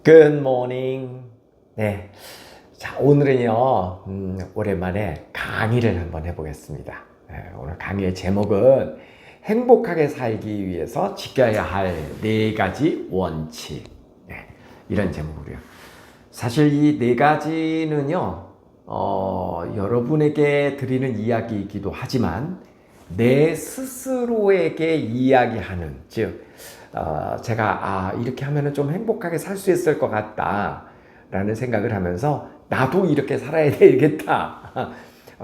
Good morning. 네. 자, 오늘은요, 오랜만에 강의를 한번 해보겠습니다. 네, 오늘 강의의 제목은 행복하게 살기 위해서 지켜야 할 4가지 원칙. 네, 이런 제목으로요. 사실 이 4가지는요, 여러분에게 드리는 이야기이기도 하지만 내 스스로에게 이야기하는, 즉, 제가 이렇게 하면 좀 행복하게 살 수 있을 것 같다 라는 생각을 하면서 나도 이렇게 살아야 되겠다.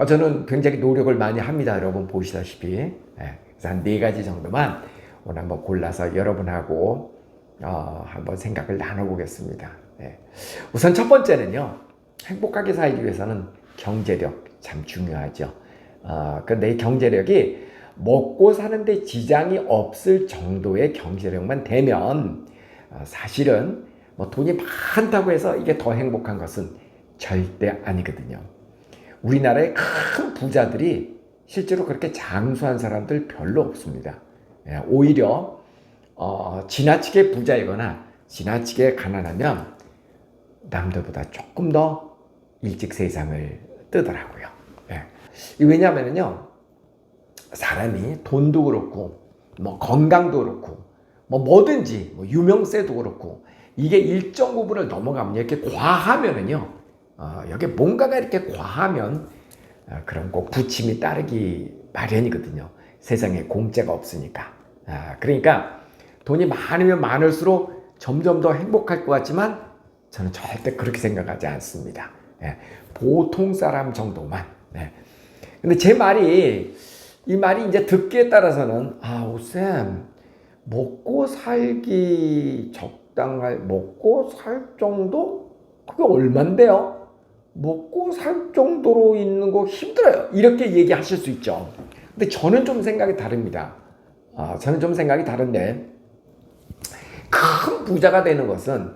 저는 굉장히 노력을 많이 합니다. 여러분 보시다시피. 그래서 한 4가지 정도만 오늘 한번 골라서 여러분하고 한번 생각을 나눠보겠습니다. 우선 첫 번째는요, 행복하게 살기 위해서는 경제력 참 중요하죠. 그런데 이 경제력이 먹고 사는데 지장이 없을 정도의 경제력만 되면 사실은 뭐 돈이 많다고 해서 이게 더 행복한 것은 절대 아니거든요. 우리나라의 큰 부자들이 실제로 그렇게 장수한 사람들 별로 없습니다. 오히려 지나치게 부자이거나 지나치게 가난하면 남들보다 조금 더 일찍 세상을 뜨더라고요. 왜냐하면요, 사람이 돈도 그렇고 뭐 건강도 그렇고 뭐든지 유명세도 그렇고 이게 일정 부분을 넘어가면 이렇게 과하면은요, 여기 뭔가가 이렇게 과하면 그럼 꼭 부침이 따르기 마련이거든요. 세상에 공짜가 없으니까. 그러니까 돈이 많으면 많을수록 점점 더 행복할 것 같지만 저는 절대 그렇게 생각하지 않습니다. 보통 사람 정도만. 근데 이 말이 이제 듣기에 따라서는, 오쌤, 먹고 살 정도? 그게 얼만데요? 먹고 살 정도로 있는 거 힘들어요. 이렇게 얘기하실 수 있죠. 근데 저는 좀 생각이 다릅니다. 저는 좀 생각이 다른데, 큰 부자가 되는 것은,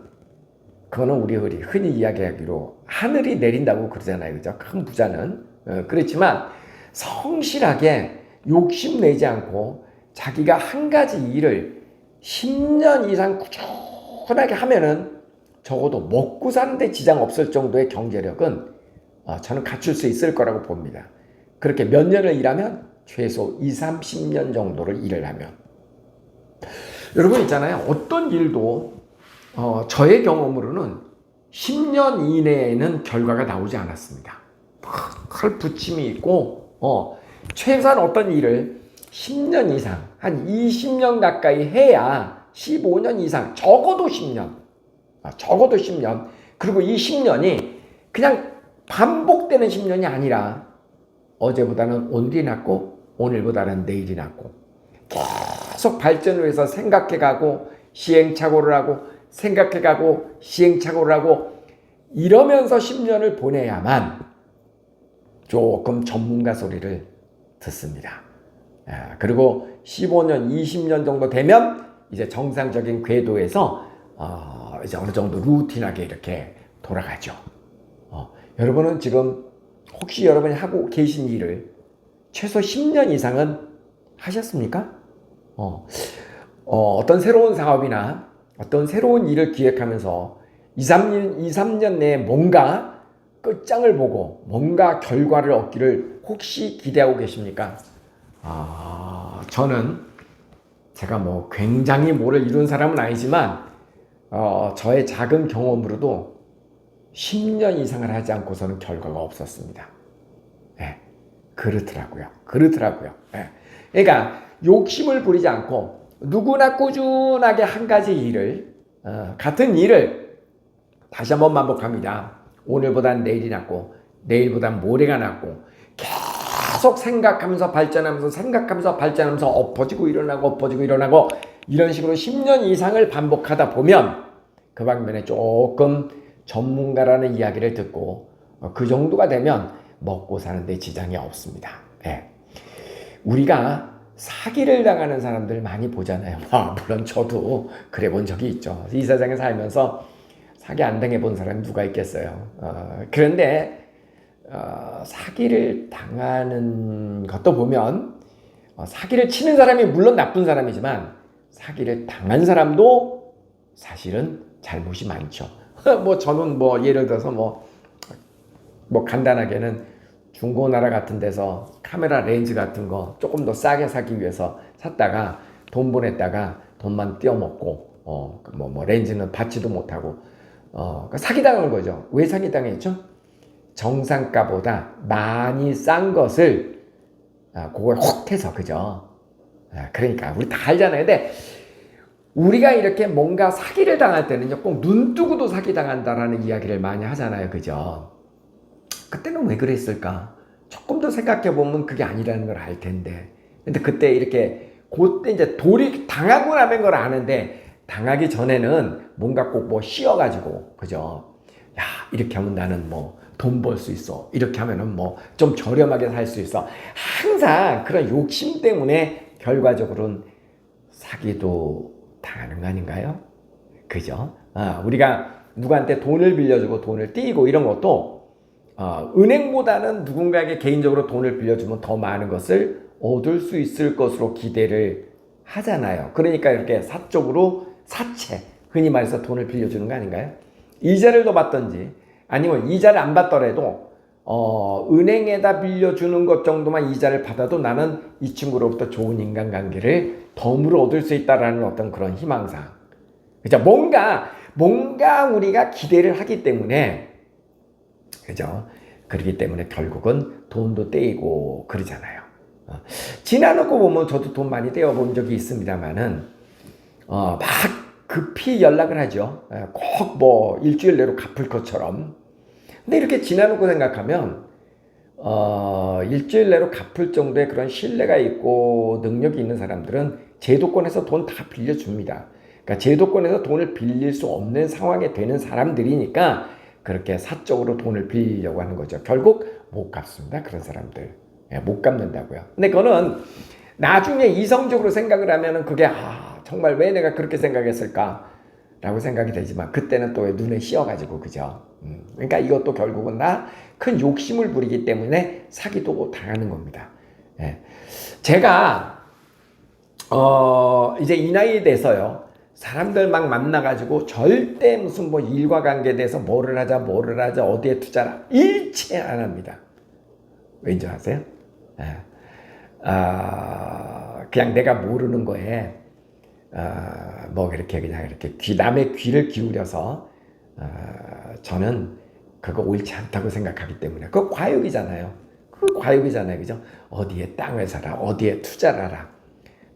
그거는 우리 흔히 이야기하기로 하늘이 내린다고 그러잖아요. 그죠? 큰 부자는. 그렇지만, 성실하게 욕심내지 않고 자기가 한 가지 일을 10년 이상 꾸준하게 하면은 적어도 먹고 사는데 지장 없을 정도의 경제력은 저는 갖출 수 있을 거라고 봅니다. 그렇게 몇 년을 일하면 최소 20-30년 정도를 일을 하면. 여러분 있잖아요. 어떤 일도 저의 경험으로는 10년 이내에는 결과가 나오지 않았습니다. 칼 붙임이 있고 최소한 어떤 일을 10년 이상, 한 20년 가까이 해야 15년 이상, 적어도 10년. 그리고 이 10년이 그냥 반복되는 10년이 아니라 어제보다는 오늘이 낫고 오늘보다는 내일이 낫고 계속 발전을 해서 생각해가고 시행착오를 하고 생각해가고 시행착오를 하고 이러면서 10년을 보내야만 조금 전문가 소리를 듣습니다. 그리고 15년, 20년 정도 되면 이제 정상적인 궤도에서 이제 어느 정도 루틴하게 이렇게 돌아가죠. 여러분은 지금 혹시 여러분이 하고 계신 일을 최소 10년 이상은 하셨습니까? 어떤 새로운 사업이나 어떤 새로운 일을 기획하면서 2-3년 내에 뭔가 끝장을 보고 뭔가 결과를 얻기를 혹시 기대하고 계십니까? 저는 제가 굉장히 뭐를 이룬 사람은 아니지만 저의 작은 경험으로도 10년 이상을 하지 않고서는 결과가 없었습니다. 그렇더라고요. 그러니까 욕심을 부리지 않고 누구나 꾸준하게 한 가지 일을 같은 일을 다시 한번 반복합니다. 오늘보단 내일이 낫고 내일보단 모레가 낫고 계속 생각하면서 발전하면서 엎어지고 일어나고 이런 식으로 10년 이상을 반복하다 보면 그 방면에 조금 전문가라는 이야기를 듣고 그 정도가 되면 먹고 사는데 지장이 없습니다. 우리가 사기를 당하는 사람들 많이 보잖아요. 물론 저도 그래 본 적이 있죠. 이 세상에 살면서 사기 안 당해본 사람이 누가 있겠어요. 그런데 사기를 당하는 것도 보면 사기를 치는 사람이 물론 나쁜 사람이지만 사기를 당한 사람도 사실은 잘못이 많죠. 뭐 저는 뭐 예를 들어서 뭐 간단하게는 중고나라 같은 데서 카메라 렌즈 같은 거 조금 더 싸게 사기 위해서 샀다가 돈 보냈다가 돈만 떼어먹고 뭐 렌즈는 받지도 못하고 사기당하는 거죠. 왜 사기당했죠? 정상가보다 많이 싼 것을 그걸 혹해서 그죠? 그러니까 우리 다 알잖아요. 근데 우리가 이렇게 뭔가 사기를 당할 때는요, 꼭 눈 뜨고도 사기 당한다라는 이야기를 많이 하잖아요. 그죠? 그때는 왜 그랬을까? 조금 더 생각해 보면 그게 아니라는 걸 알 텐데. 근데 그때 이렇게 그때 이제 돌이 당하고 나면 걸 아는데 당하기 전에는 뭔가 꼭 뭐 씌어가지고 그죠? 야, 이렇게 하면 나는 뭐 돈 벌 수 있어. 이렇게 하면은 뭐 좀 저렴하게 살 수 있어. 항상 그런 욕심 때문에 결과적으로는 사기도 당하는 거 아닌가요? 그죠? 우리가 누구한테 돈을 빌려주고 돈을 띄고 이런 것도 은행보다는 누군가에게 개인적으로 돈을 빌려주면 더 많은 것을 얻을 수 있을 것으로 기대를 하잖아요. 그러니까 이렇게 사적으로 사채, 흔히 말해서 돈을 빌려주는 거 아닌가요? 이자를 더 받든지 아니면 이자를 안 받더라도 은행에다 빌려주는 것 정도만 이자를 받아도 나는 이 친구로부터 좋은 인간관계를 덤으로 얻을 수 있다라는 어떤 그런 희망상. 그죠? 뭔가 우리가 기대를 하기 때문에, 그죠? 그렇기 때문에 결국은 돈도 떼이고 그러잖아요. 지나놓고 보면 저도 돈 많이 떼어본 적이 있습니다만은, 막 급히 연락을 하죠. 꼭 뭐 일주일 내로 갚을 것처럼. 근데 이렇게 지나놓고 생각하면, 일주일 내로 갚을 정도의 그런 신뢰가 있고 능력이 있는 사람들은 제도권에서 돈 다 빌려줍니다. 그러니까 제도권에서 돈을 빌릴 수 없는 상황에 되는 사람들이니까 그렇게 사적으로 돈을 빌리려고 하는 거죠. 결국 못 갚습니다. 그런 사람들. 못 갚는다고요. 근데 그거는 나중에 이성적으로 생각을 하면은 그게 정말 왜 내가 그렇게 생각했을까? 라고 생각이 되지만 그때는 또 눈에 씌어가지고 그죠? 그러니까 이것도 결국은 큰 욕심을 부리기 때문에 사기도 당하는 겁니다. 제가 이제 이 나이에 돼서요 사람들 막 만나가지고 절대 무슨 뭐 일과 관계에 대해서 뭐를 하자 어디에 투자라 일체 안 합니다. 왠지 아세요? 그냥 내가 모르는 거에 뭐 이렇게 그냥 이렇게 남의 귀를 기울여서 저는 그거 옳지 않다고 생각하기 때문에 그거 과욕이잖아요. 그죠? 어디에 땅을 사라, 어디에 투자를 하라.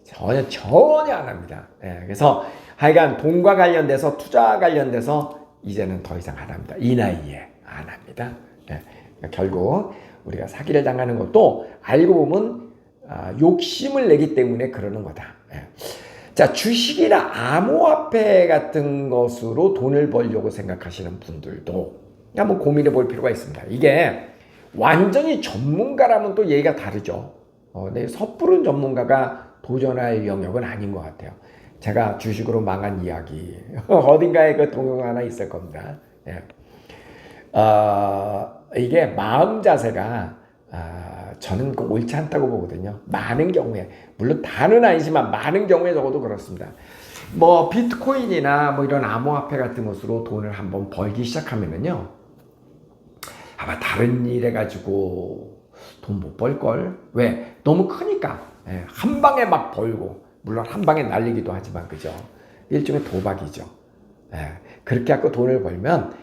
전혀 안 합니다. 그래서 하여간 돈과 관련돼서 투자와 관련돼서 이제는 더 이상 안 합니다. 이 나이에 안 합니다. 그러니까 결국 우리가 사기를 당하는 것도 알고 보면 욕심을 내기 때문에 그러는 거다. 자, 주식이나 암호화폐 같은 것으로 돈을 벌려고 생각하시는 분들도 한번 고민해 볼 필요가 있습니다. 이게 완전히 전문가라면 또 얘기가 다르죠. 근데 섣부른 전문가가 도전할 영역은 아닌 것 같아요. 제가 주식으로 망한 이야기 어딘가에 그 동영 하나 있을 겁니다. 이게 마음 자세가 저는 옳지 않다고 보거든요. 많은 경우에 물론 다는 아니지만 많은 경우에 적어도 그렇습니다. 뭐 비트코인이나 뭐 이런 암호화폐 같은 것으로 돈을 한번 벌기 시작하면은요 아마 다른 일 해가지고 돈 못 벌걸. 왜? 너무 크니까 한 방에 막 벌고 물론 한 방에 날리기도 하지만 그죠? 일종의 도박이죠. 그렇게 갖고 돈을 벌면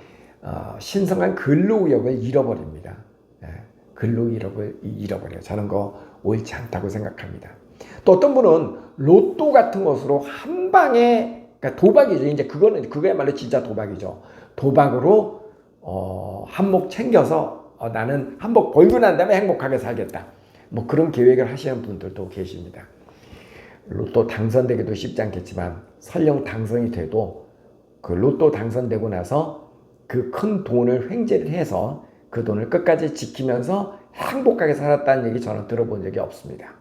신성한 근로의욕을 잃어버립니다. 근로의욕을 잃어버려요. 저는 그거 옳지 않다고 생각합니다. 또 어떤 분은 로또 같은 것으로 한 방에 그러니까 도박이죠. 이제 그거야말로 진짜 도박이죠. 도박으로 한몫 챙겨서 나는 한몫 벌고 난 다음에 행복하게 살겠다. 뭐 그런 계획을 하시는 분들도 계십니다. 로또 당선되기도 쉽지 않겠지만 설령 당선이 돼도 그 로또 당선되고 나서 그 큰 돈을 횡재를 해서 그 돈을 끝까지 지키면서 행복하게 살았다는 얘기 저는 들어본 적이 없습니다.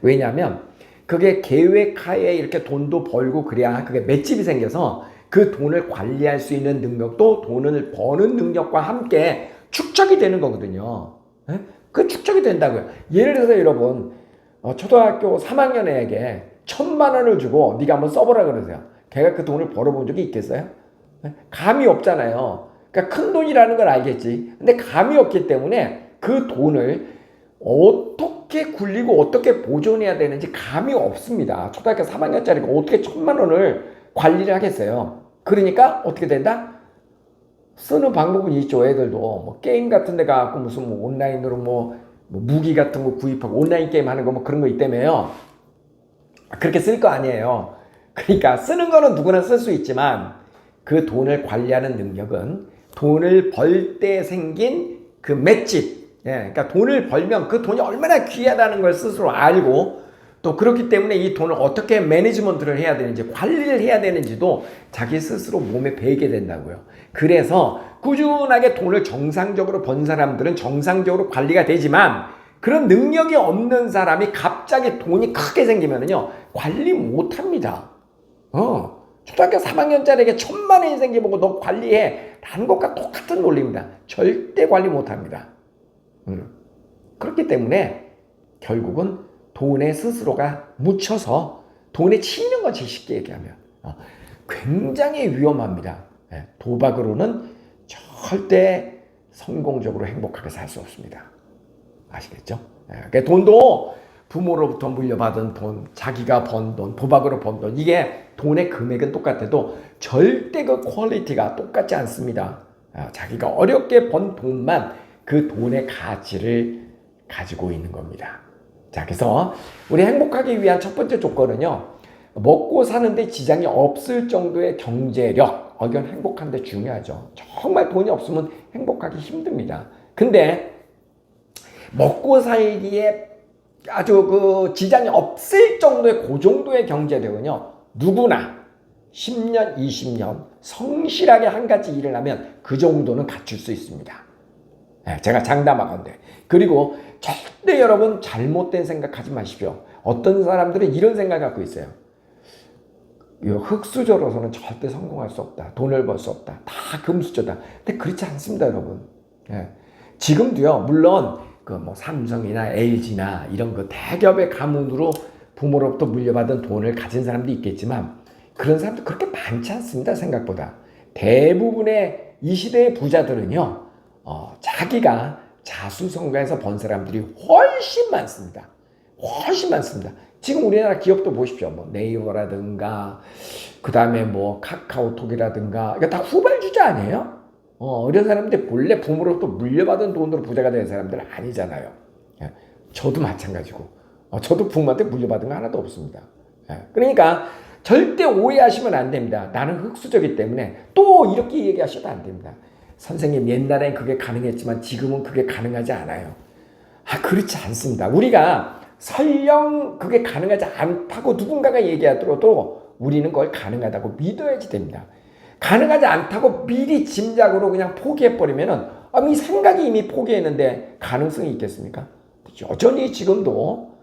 왜냐하면 그게 계획하에 이렇게 돈도 벌고 그래야 그게 맷집이 생겨서 그 돈을 관리할 수 있는 능력도 돈을 버는 능력과 함께 축적이 되는 거거든요. 그 축적이 된다고요. 예를 들어서 여러분 초등학교 3학년 애에게 1,000만 원을 주고 네가 한번 써보라 그러세요. 걔가 그 돈을 벌어본 적이 있겠어요? 감이 없잖아요. 그러니까 큰 돈이라는 걸 알겠지. 근데 감이 없기 때문에 그 돈을 어떻게 굴리고 어떻게 보존해야 되는지 감이 없습니다. 초등학교 3학년짜리가 어떻게 1,000만 원을 관리를 하겠어요. 그러니까 어떻게 된다? 쓰는 방법은 있죠. 애들도 뭐 게임 같은 데 가갖고 무슨 뭐 온라인으로 뭐 무기 같은 거 구입하고 온라인 게임 하는 거 뭐 그런 거 있다며요. 그렇게 쓸 거 아니에요. 그러니까 쓰는 거는 누구나 쓸 수 있지만 그 돈을 관리하는 능력은 돈을 벌 때 생긴 그 맷집, 그러니까 돈을 벌면 그 돈이 얼마나 귀하다는 걸 스스로 알고 또 그렇기 때문에 이 돈을 어떻게 매니지먼트를 해야 되는지 관리를 해야 되는지도 자기 스스로 몸에 배이게 된다고요. 그래서 꾸준하게 돈을 정상적으로 번 사람들은 정상적으로 관리가 되지만 그런 능력이 없는 사람이 갑자기 돈이 크게 생기면은요 관리 못합니다. 초등학교 3학년짜리에게 1,000만 원이 생기보고 너 관리해 라는 것과 똑같은 논리입니다. 절대 관리 못합니다. 그렇기 때문에 결국은 돈에 스스로가 묻혀서 돈에 치이는 거지 쉽게 얘기하면 굉장히 위험합니다. 도박으로는 절대 성공적으로 행복하게 살 수 없습니다. 아시겠죠? 그러니까 돈도 부모로부터 물려받은 돈, 자기가 번 돈, 도박으로 번 돈 이게 돈의 금액은 똑같아도 절대 그 퀄리티가 똑같지 않습니다. 자기가 어렵게 번 돈만 그 돈의 가치를 가지고 있는 겁니다. 자, 그래서 우리 행복하기 위한 첫 번째 조건은요. 먹고 사는데 지장이 없을 정도의 경제력. 이건 행복한데 중요하죠. 정말 돈이 없으면 행복하기 힘듭니다. 근데 먹고 살기에 아주 그 지장이 없을 정도의 그 정도의 경제력은요. 누구나 10년, 20년 성실하게 한 가지 일을 하면 그 정도는 갖출 수 있습니다. 제가 장담하건대. 그리고 절대 여러분 잘못된 생각하지 마십시오. 어떤 사람들은 이런 생각 갖고 있어요. 흙수저로서는 절대 성공할 수 없다. 돈을 벌 수 없다. 다 금수저다. 근데 그렇지 않습니다, 여러분. 지금도요. 물론 그 뭐 삼성이나 LG나 이런 그 대기업의 가문으로 부모로부터 물려받은 돈을 가진 사람도 있겠지만 그런 사람도 그렇게 많지 않습니다. 생각보다. 대부분의 이 시대의 부자들은요. 자기가 자수성가해서 번 사람들이 훨씬 많습니다. 훨씬 많습니다. 지금 우리나라 기업도 보십시오. 뭐 네이버라든가 그 다음에 뭐 카카오톡이라든가 이거 다 후발주자 아니에요? 이런 사람들 본래 부모로부터 물려받은 돈으로 부자가 된 사람들은 아니잖아요. 저도 마찬가지고 저도 부모한테 물려받은 거 하나도 없습니다. 그러니까 절대 오해하시면 안 됩니다. 나는 흙수저기 때문에 또 이렇게 얘기하셔도 안 됩니다. 선생님 옛날엔 그게 가능했지만 지금은 그게 가능하지 않아요. 그렇지 않습니다. 우리가 설령 그게 가능하지 않다고 누군가가 얘기하더라도 우리는 그걸 가능하다고 믿어야지 됩니다. 가능하지 않다고 미리 짐작으로 그냥 포기해버리면은 이 생각이 이미 포기했는데 가능성이 있겠습니까? 여전히 지금도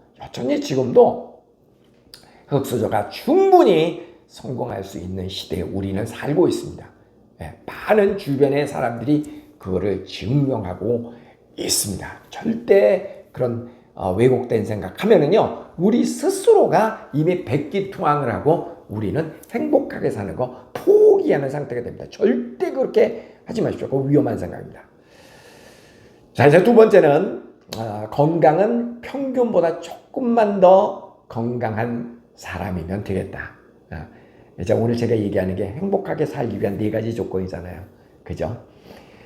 흙수저가 충분히 성공할 수 있는 시대에 우리는 살고 있습니다. 많은 주변의 사람들이 그거를 증명하고 있습니다. 절대 그런 왜곡된 생각하면은요 우리 스스로가 이미 백기투항을 하고 우리는 행복하게 사는 거 포기하는 상태가 됩니다. 절대 그렇게 하지 마십시오. 그거 위험한 생각입니다. 자, 이제 두 번째는 건강은 평균보다 조금만 더 건강한 사람이면 되겠다. 이제 오늘 제가 얘기하는 게 행복하게 살기 위한 4가지 조건이잖아요. 그죠?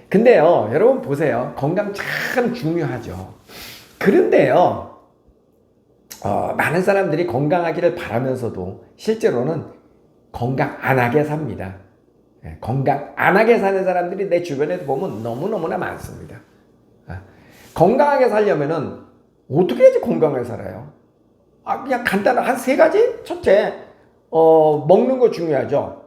근데요, 여러분 보세요. 건강 참 중요하죠. 그런데요, 많은 사람들이 건강하기를 바라면서도 실제로는 건강 안 하게 삽니다. 건강 안 하게 사는 사람들이 내 주변에 보면 너무너무나 많습니다. 건강하게 살려면은 어떻게 해야지 건강하게 살아요? 그냥 간단한 한 3가지? 첫째, 먹는 거 중요하죠.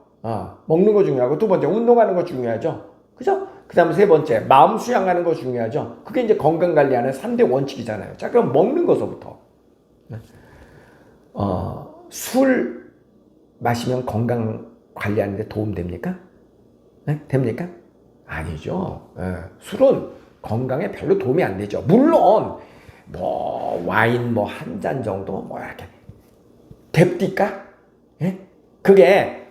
먹는 거 중요하고, 두 번째, 운동하는 거 중요하죠. 그죠? 그 다음에 세 번째, 마음 수양하는 거 중요하죠. 그게 이제 건강 관리하는 3대 원칙이잖아요. 자, 그럼 먹는 것부터. 술 마시면 건강 관리하는 데 도움 됩니까? 됩니까? 아니죠. 술은 건강에 별로 도움이 안 되죠. 물론 뭐 와인 뭐 한 잔 정도 뭐 이렇게 됩니까? 그게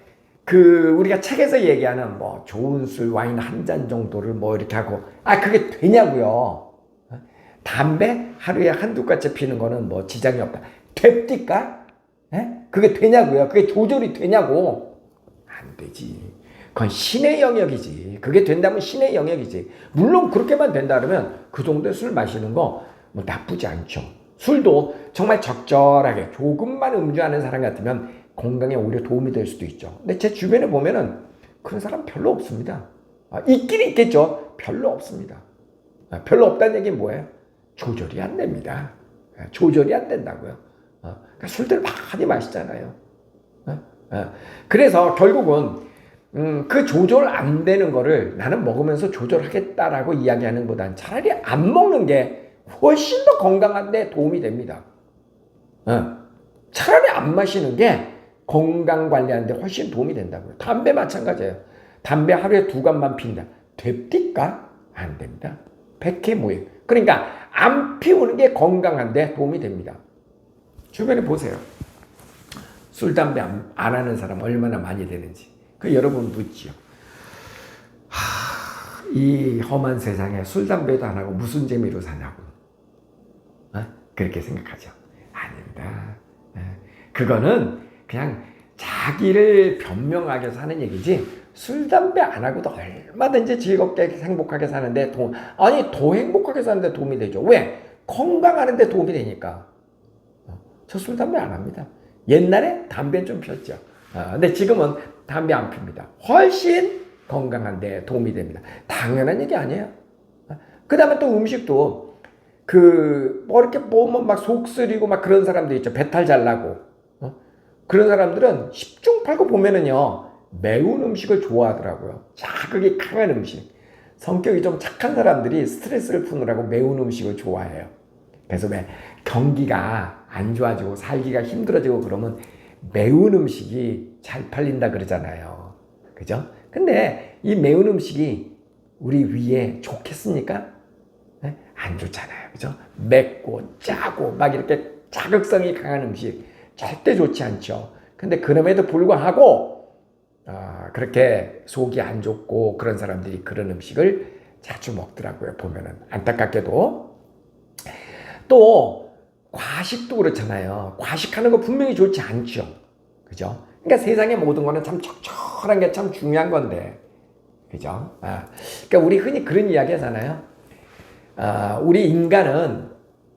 우리가 책에서 얘기하는 뭐 좋은 술 와인 한 잔 정도를 뭐 이렇게 하고 그게 되냐고요. 담배 하루에 한두 가지 피는 거는 뭐 지장이 없다. 됩니까? 그게 되냐고요. 그게 조절이 되냐고. 안 되지. 그건 신의 영역이지. 그게 된다면 신의 영역이지. 물론 그렇게만 된다 그러면 그 정도의 술 마시는 거 뭐 나쁘지 않죠. 술도 정말 적절하게 조금만 음주하는 사람 같으면 건강에 오히려 도움이 될 수도 있죠. 근데 제 주변에 보면은 그런 사람 별로 없습니다. 있긴 있겠죠. 별로 없습니다. 별로 없다는 얘기는 뭐예요? 조절이 안 됩니다. 조절이 안 된다고요. 그러니까 술들 많이 마시잖아요. 그래서 결국은 그 조절 안 되는 거를 나는 먹으면서 조절하겠다라고 이야기하는 것보다는 차라리 안 먹는 게 훨씬 더 건강한 데 도움이 됩니다. 차라리 안 마시는 게 건강 관리하는 데 훨씬 도움이 된다고요. 담배 마찬가지예요. 담배 하루에 2갑만 핀다. 됩니까? 안 됩니다. 백해무익. 그러니까 안 피우는 게 건강한 데 도움이 됩니다. 주변에 보세요. 술, 담배 안 하는 사람 얼마나 많이 되는지. 여러분 묻지요. 이 험한 세상에 술, 담배도 안 하고 무슨 재미로 사냐고. 그렇게 생각하죠. 아닙니다. 그거는 그냥 자기를 변명하게 사는 얘기지 술, 담배 안 하고도 얼마든지 즐겁게 행복하게 사는데 더 행복하게 사는데 도움이 되죠. 왜? 건강하는데 도움이 되니까. 저 술, 담배 안 합니다. 옛날에 담배는 좀 폈죠. 근데 지금은 담배 안 핍니다. 훨씬 건강한데 도움이 됩니다. 당연한 얘기 아니에요. 그 다음에 또 음식도 뭐 이렇게 보면 막 속 쓰리고 막 그런 사람들 있죠. 배탈 잘 나고. 그런 사람들은 10중 8구 보면은요, 매운 음식을 좋아하더라고요. 자극이 강한 음식. 성격이 좀 착한 사람들이 스트레스를 푸느라고 매운 음식을 좋아해요. 그래서 왜 경기가 안 좋아지고 살기가 힘들어지고 그러면 매운 음식이 잘 팔린다 그러잖아요. 그죠? 근데 이 매운 음식이 우리 위에 좋겠습니까? 안 좋잖아요. 그죠? 맵고 짜고 막 이렇게 자극성이 강한 음식 절대 좋지 않죠. 근데 그럼에도 불구하고 그렇게 속이 안 좋고 그런 사람들이 그런 음식을 자주 먹더라고요. 보면은 안타깝게도. 또 과식도 그렇잖아요. 과식하는 거 분명히 좋지 않죠. 그죠? 그러니까 세상의 모든 거는 참 적절한 게 참 중요한 건데. 그죠? 그러니까 우리 흔히 그런 이야기 하잖아요. 우리 인간은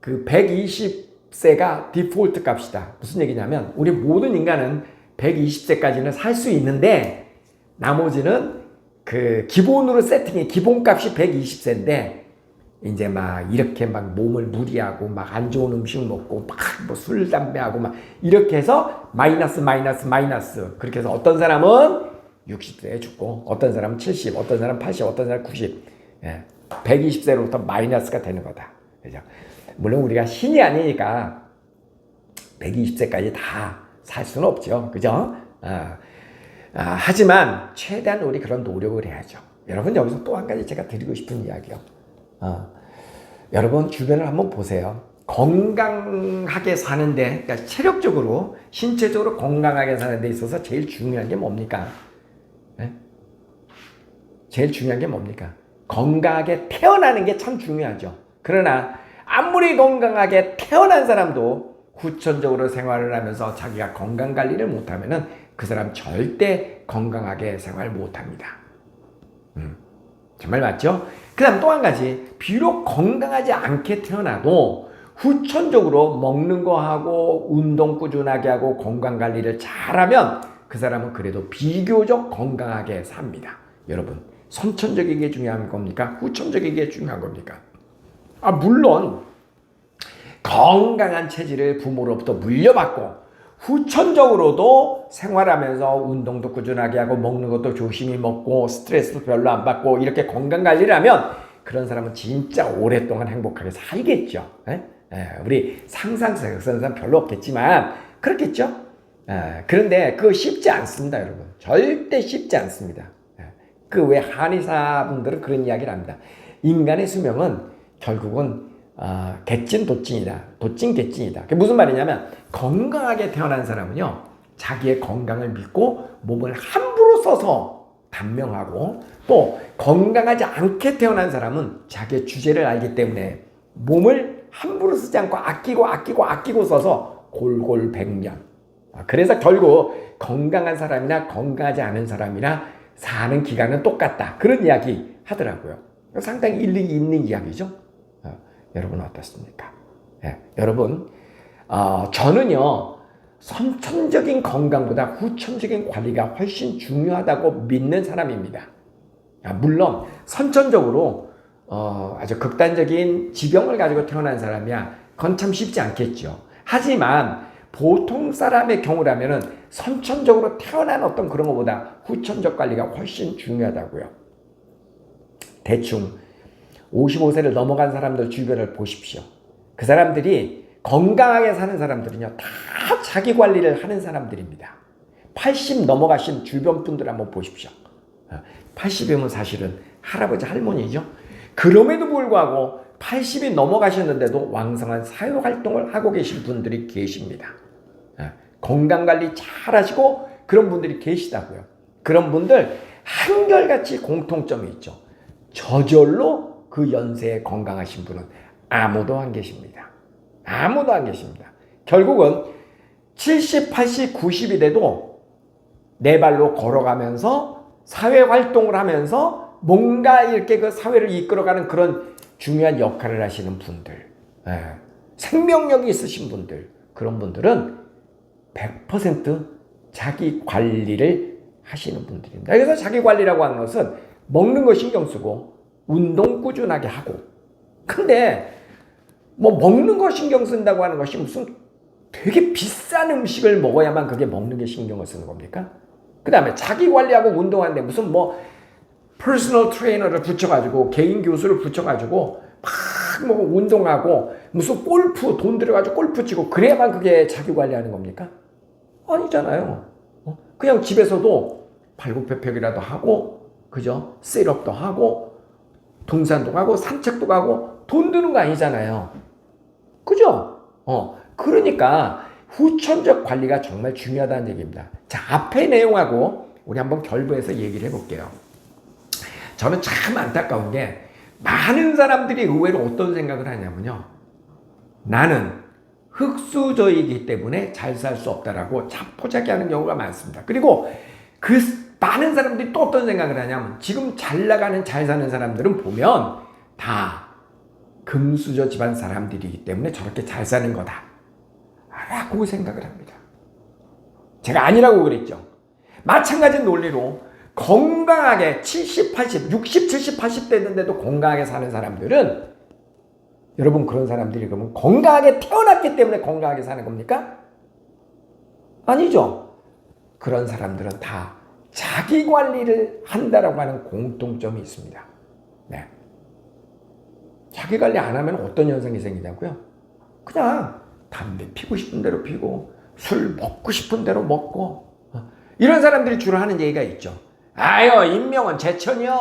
120세가 디폴트 값이다. 무슨 얘기냐면 우리 모든 인간은 120세까지는 살 수 있는데 나머지는 기본으로 세팅이 기본값이 120세인데 이제 막 이렇게 막 몸을 무리하고 막 안 좋은 음식 먹고 막 뭐 술, 담배하고 막 이렇게 해서 마이너스 그렇게 해서 어떤 사람은 60세에 죽고 어떤 사람은 70, 어떤 사람은 80, 어떤 사람은 90 120세로부터 마이너스가 되는 거다. 그죠? 물론 우리가 신이 아니니까 120세까지 다 살 수는 없죠. 그죠? 하지만 최대한 우리 그런 노력을 해야죠. 여러분 여기서 또 한 가지 제가 드리고 싶은 이야기요. 여러분 주변을 한번 보세요. 건강하게 사는데, 그러니까 체력적으로, 신체적으로 건강하게 사는 데 있어서 제일 중요한 게 뭡니까? 제일 중요한 게 뭡니까? 건강하게 태어나는 게 참 중요하죠. 그러나 아무리 건강하게 태어난 사람도 후천적으로 생활을 하면서 자기가 건강관리를 못하면은 그 사람 절대 건강하게 생활 못합니다. 정말 맞죠? 그 다음 또 한 가지, 비록 건강하지 않게 태어나도 후천적으로 먹는 거 하고 운동 꾸준하게 하고 건강관리를 잘하면 그 사람은 그래도 비교적 건강하게 삽니다. 여러분, 선천적인 게 중요한 겁니까? 후천적인 게 중요한 겁니까? 물론 건강한 체질을 부모로부터 물려받고 후천적으로도 생활하면서 운동도 꾸준하게 하고 먹는 것도 조심히 먹고 스트레스도 별로 안 받고 이렇게 건강관리를 하면 그런 사람은 진짜 오랫동안 행복하게 살겠죠. 우리 상상하는 사람 별로 없겠지만 그렇겠죠. 그런데 그거 쉽지 않습니다, 여러분. 절대 쉽지 않습니다. 왜 한의사분들은 그런 이야기를 합니다. 인간의 수명은 결국은 개찐 도찐이다. 도찐 개찐이다. 그게 무슨 말이냐면 건강하게 태어난 사람은요, 자기의 건강을 믿고 몸을 함부로 서서 단명하고, 또 건강하지 않게 태어난 사람은 자기의 주제를 알기 때문에 몸을 함부로 쓰지 않고 아끼고 써서 골골백년. 그래서 결국 건강한 사람이나 건강하지 않은 사람이나 사는 기간은 똑같다, 그런 이야기 하더라고요. 상당히 일리 있는 이야기죠. 여러분 어떻습니까? 여러분, 저는요, 선천적인 건강보다 후천적인 관리가 훨씬 중요하다고 믿는 사람입니다. 물론 선천적으로 아주 극단적인 지병을 가지고 태어난 사람이야 그건 참 쉽지 않겠죠. 하지만 보통 사람의 경우라면은 선천적으로 태어난 어떤 그런 것보다 후천적 관리가 훨씬 중요하다고요. 대충 55세를 넘어간 사람들 주변을 보십시오. 그 사람들이 건강하게 사는 사람들은요, 다 자기 관리를 하는 사람들입니다. 80 넘어가신 주변 분들 한번 보십시오. 80이면 사실은 할아버지 할머니죠. 그럼에도 불구하고 80이 넘어가셨는데도 왕성한 사회활동을 하고 계신 분들이 계십니다. 건강관리 잘 하시고 그런 분들이 계시다고요. 그런 분들 한결같이 공통점이 있죠. 저절로 그 연세에 건강하신 분은 아무도 안 계십니다. 아무도 안 계십니다. 결국은 70, 80, 90이 돼도 내 발로 걸어가면서 사회활동을 하면서 뭔가 이렇게 그 사회를 이끌어가는 그런 중요한 역할을 하시는 분들, 생명력이 있으신 분들, 그런 분들은 100% 자기 관리를 하시는 분들입니다. 그래서 자기 관리라고 하는 것은 먹는 거 신경 쓰고 운동 꾸준하게 하고, 근데 뭐 먹는 거 신경 쓴다고 하는 것이 무슨 되게 비싼 음식을 먹어야만 그게 먹는 게 신경을 쓰는 겁니까? 그 다음에 자기 관리하고 운동하는데 무슨 뭐 퍼스널 트레이너를 붙여가지고 개인 교수를 붙여가지고 막 뭐 운동하고 무슨 골프 돈 들여가지고 골프 치고 그래야만 그게 자기 관리하는 겁니까? 아니잖아요. 그냥 집에서도 발굽혀펴기라도 하고, 그죠? 셋업도 하고 등산도 가고 산책도 가고 돈 드는 거 아니잖아요. 그죠? 그러니까 후천적 관리가 정말 중요하다는 얘기입니다. 자, 앞의 내용하고 우리 한번 결부해서 얘기를 해볼게요. 저는 참 안타까운 게 많은 사람들이 의외로 어떤 생각을 하냐면요, 나는 흙수저이기 때문에 잘 살 수 없다라고 자포자기하는 경우가 많습니다. 그리고 그 많은 사람들이 또 어떤 생각을 하냐면 지금 잘 나가는 잘 사는 사람들은 보면 다 금수저 집안 사람들이기 때문에 저렇게 잘 사는 거다 라고 생각을 합니다. 제가 아니라고 그랬죠. 마찬가지 논리로 건강하게 70, 80, 60, 70, 80 됐는데도 건강하게 사는 사람들은, 여러분 그런 사람들이 그러면 건강하게 태어났기 때문에 건강하게 사는 겁니까? 아니죠. 그런 사람들은 다 자기 관리를 한다라고 하는 공통점이 있습니다. 네. 자기 관리 안 하면 어떤 현상이 생기냐고요? 그냥 담배 피고 싶은 대로 피고 술 먹고 싶은 대로 먹고, 이런 사람들이 주로 하는 얘기가 있죠. 아유, 인명은 제천이요.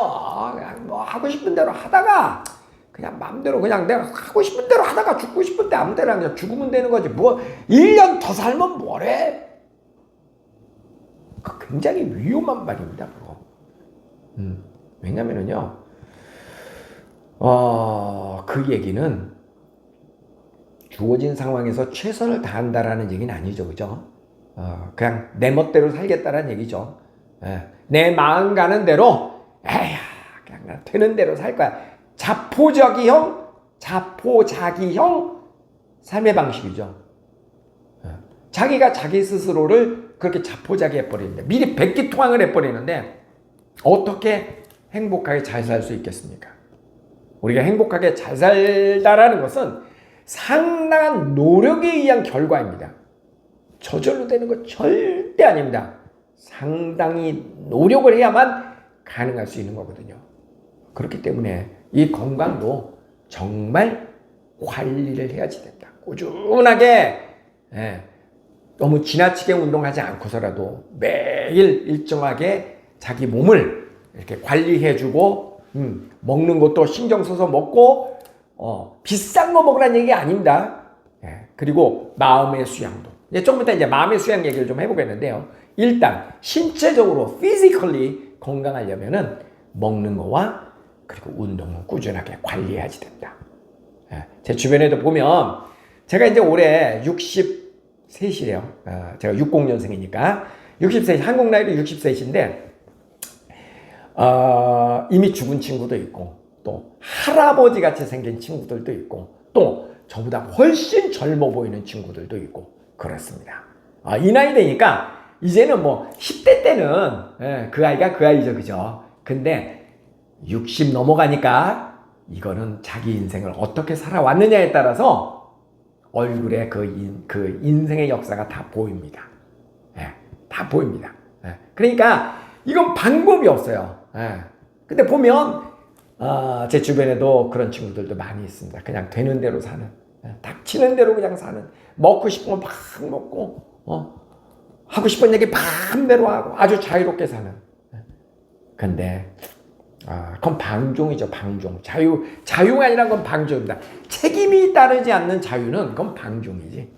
그냥 뭐 하고 싶은 대로 하다가 그냥 마음대로 그냥 내가 하고 싶은 대로 하다가 죽고 싶은 때 아무 때나 그냥 죽으면 되는 거지. 뭐 1년 더 살면 뭐래? 그 굉장히 위험한 말입니다, 그거. 왜냐면은요, 그 얘기는 주어진 상황에서 최선을 다한다라는 얘기는 아니죠, 그죠? 그냥 내 멋대로 살겠다라는 얘기죠. 내 마음 가는 대로, 에휴, 그냥 되는 대로 살 거야. 자포자기형 삶의 방식이죠. 자기가 자기 스스로를 그렇게 자포자기 해버리는데, 미리 백기통항을 해버리는데 어떻게 행복하게 잘 살 수 있겠습니까? 우리가 행복하게 잘 살다라는 것은 상당한 노력에 의한 결과입니다. 저절로 되는 거 절대 아닙니다. 상당히 노력을 해야만 가능할 수 있는 거거든요. 그렇기 때문에 이 건강도 정말 관리를 해야지 된다. 꾸준하게, 너무 지나치게 운동하지 않고서라도 매일 일정하게 자기 몸을 이렇게 관리해주고, 먹는 것도 신경 써서 먹고, 비싼 거 먹으라는 얘기 아닙니다. 그리고 마음의 수양도. 좀 이따 이제 마음의 수양 얘기를 좀 해보겠는데요. 일단 신체적으로 physically 건강하려면은 먹는 거와 그리고 운동을 꾸준하게 관리해야지 된다. 제 주변에도 보면 제가 이제 올해 63이래요. 제가 60년생이니까 60세, 한국 나이로 60세이신데 이미 죽은 친구도 있고 또 할아버지 같이 생긴 친구들도 있고 또 저보다 훨씬 젊어 보이는 친구들도 있고 그렇습니다. 이 나이 되니까 이제는 뭐 10대 때는 그 아이가 그 아이죠, 그죠? 근데 60 넘어가니까 이거는 자기 인생을 어떻게 살아왔느냐에 따라서 얼굴에 그 인생의 역사가 다 보입니다. 다 보입니다. 그러니까 이건 방법이 없어요. 근데 보면 제 주변에도 그런 친구들도 많이 있습니다. 그냥 되는 대로 사는, 닥치는 대로 그냥 사는, 먹고 싶은 거 막 먹고 하고 싶은 얘기 마음대로 하고 아주 자유롭게 사는. 근데 그건 방종이죠. 방종. 자유가 아니라 그건 방종입니다. 책임이 따르지 않는 자유는 그건 방종이지.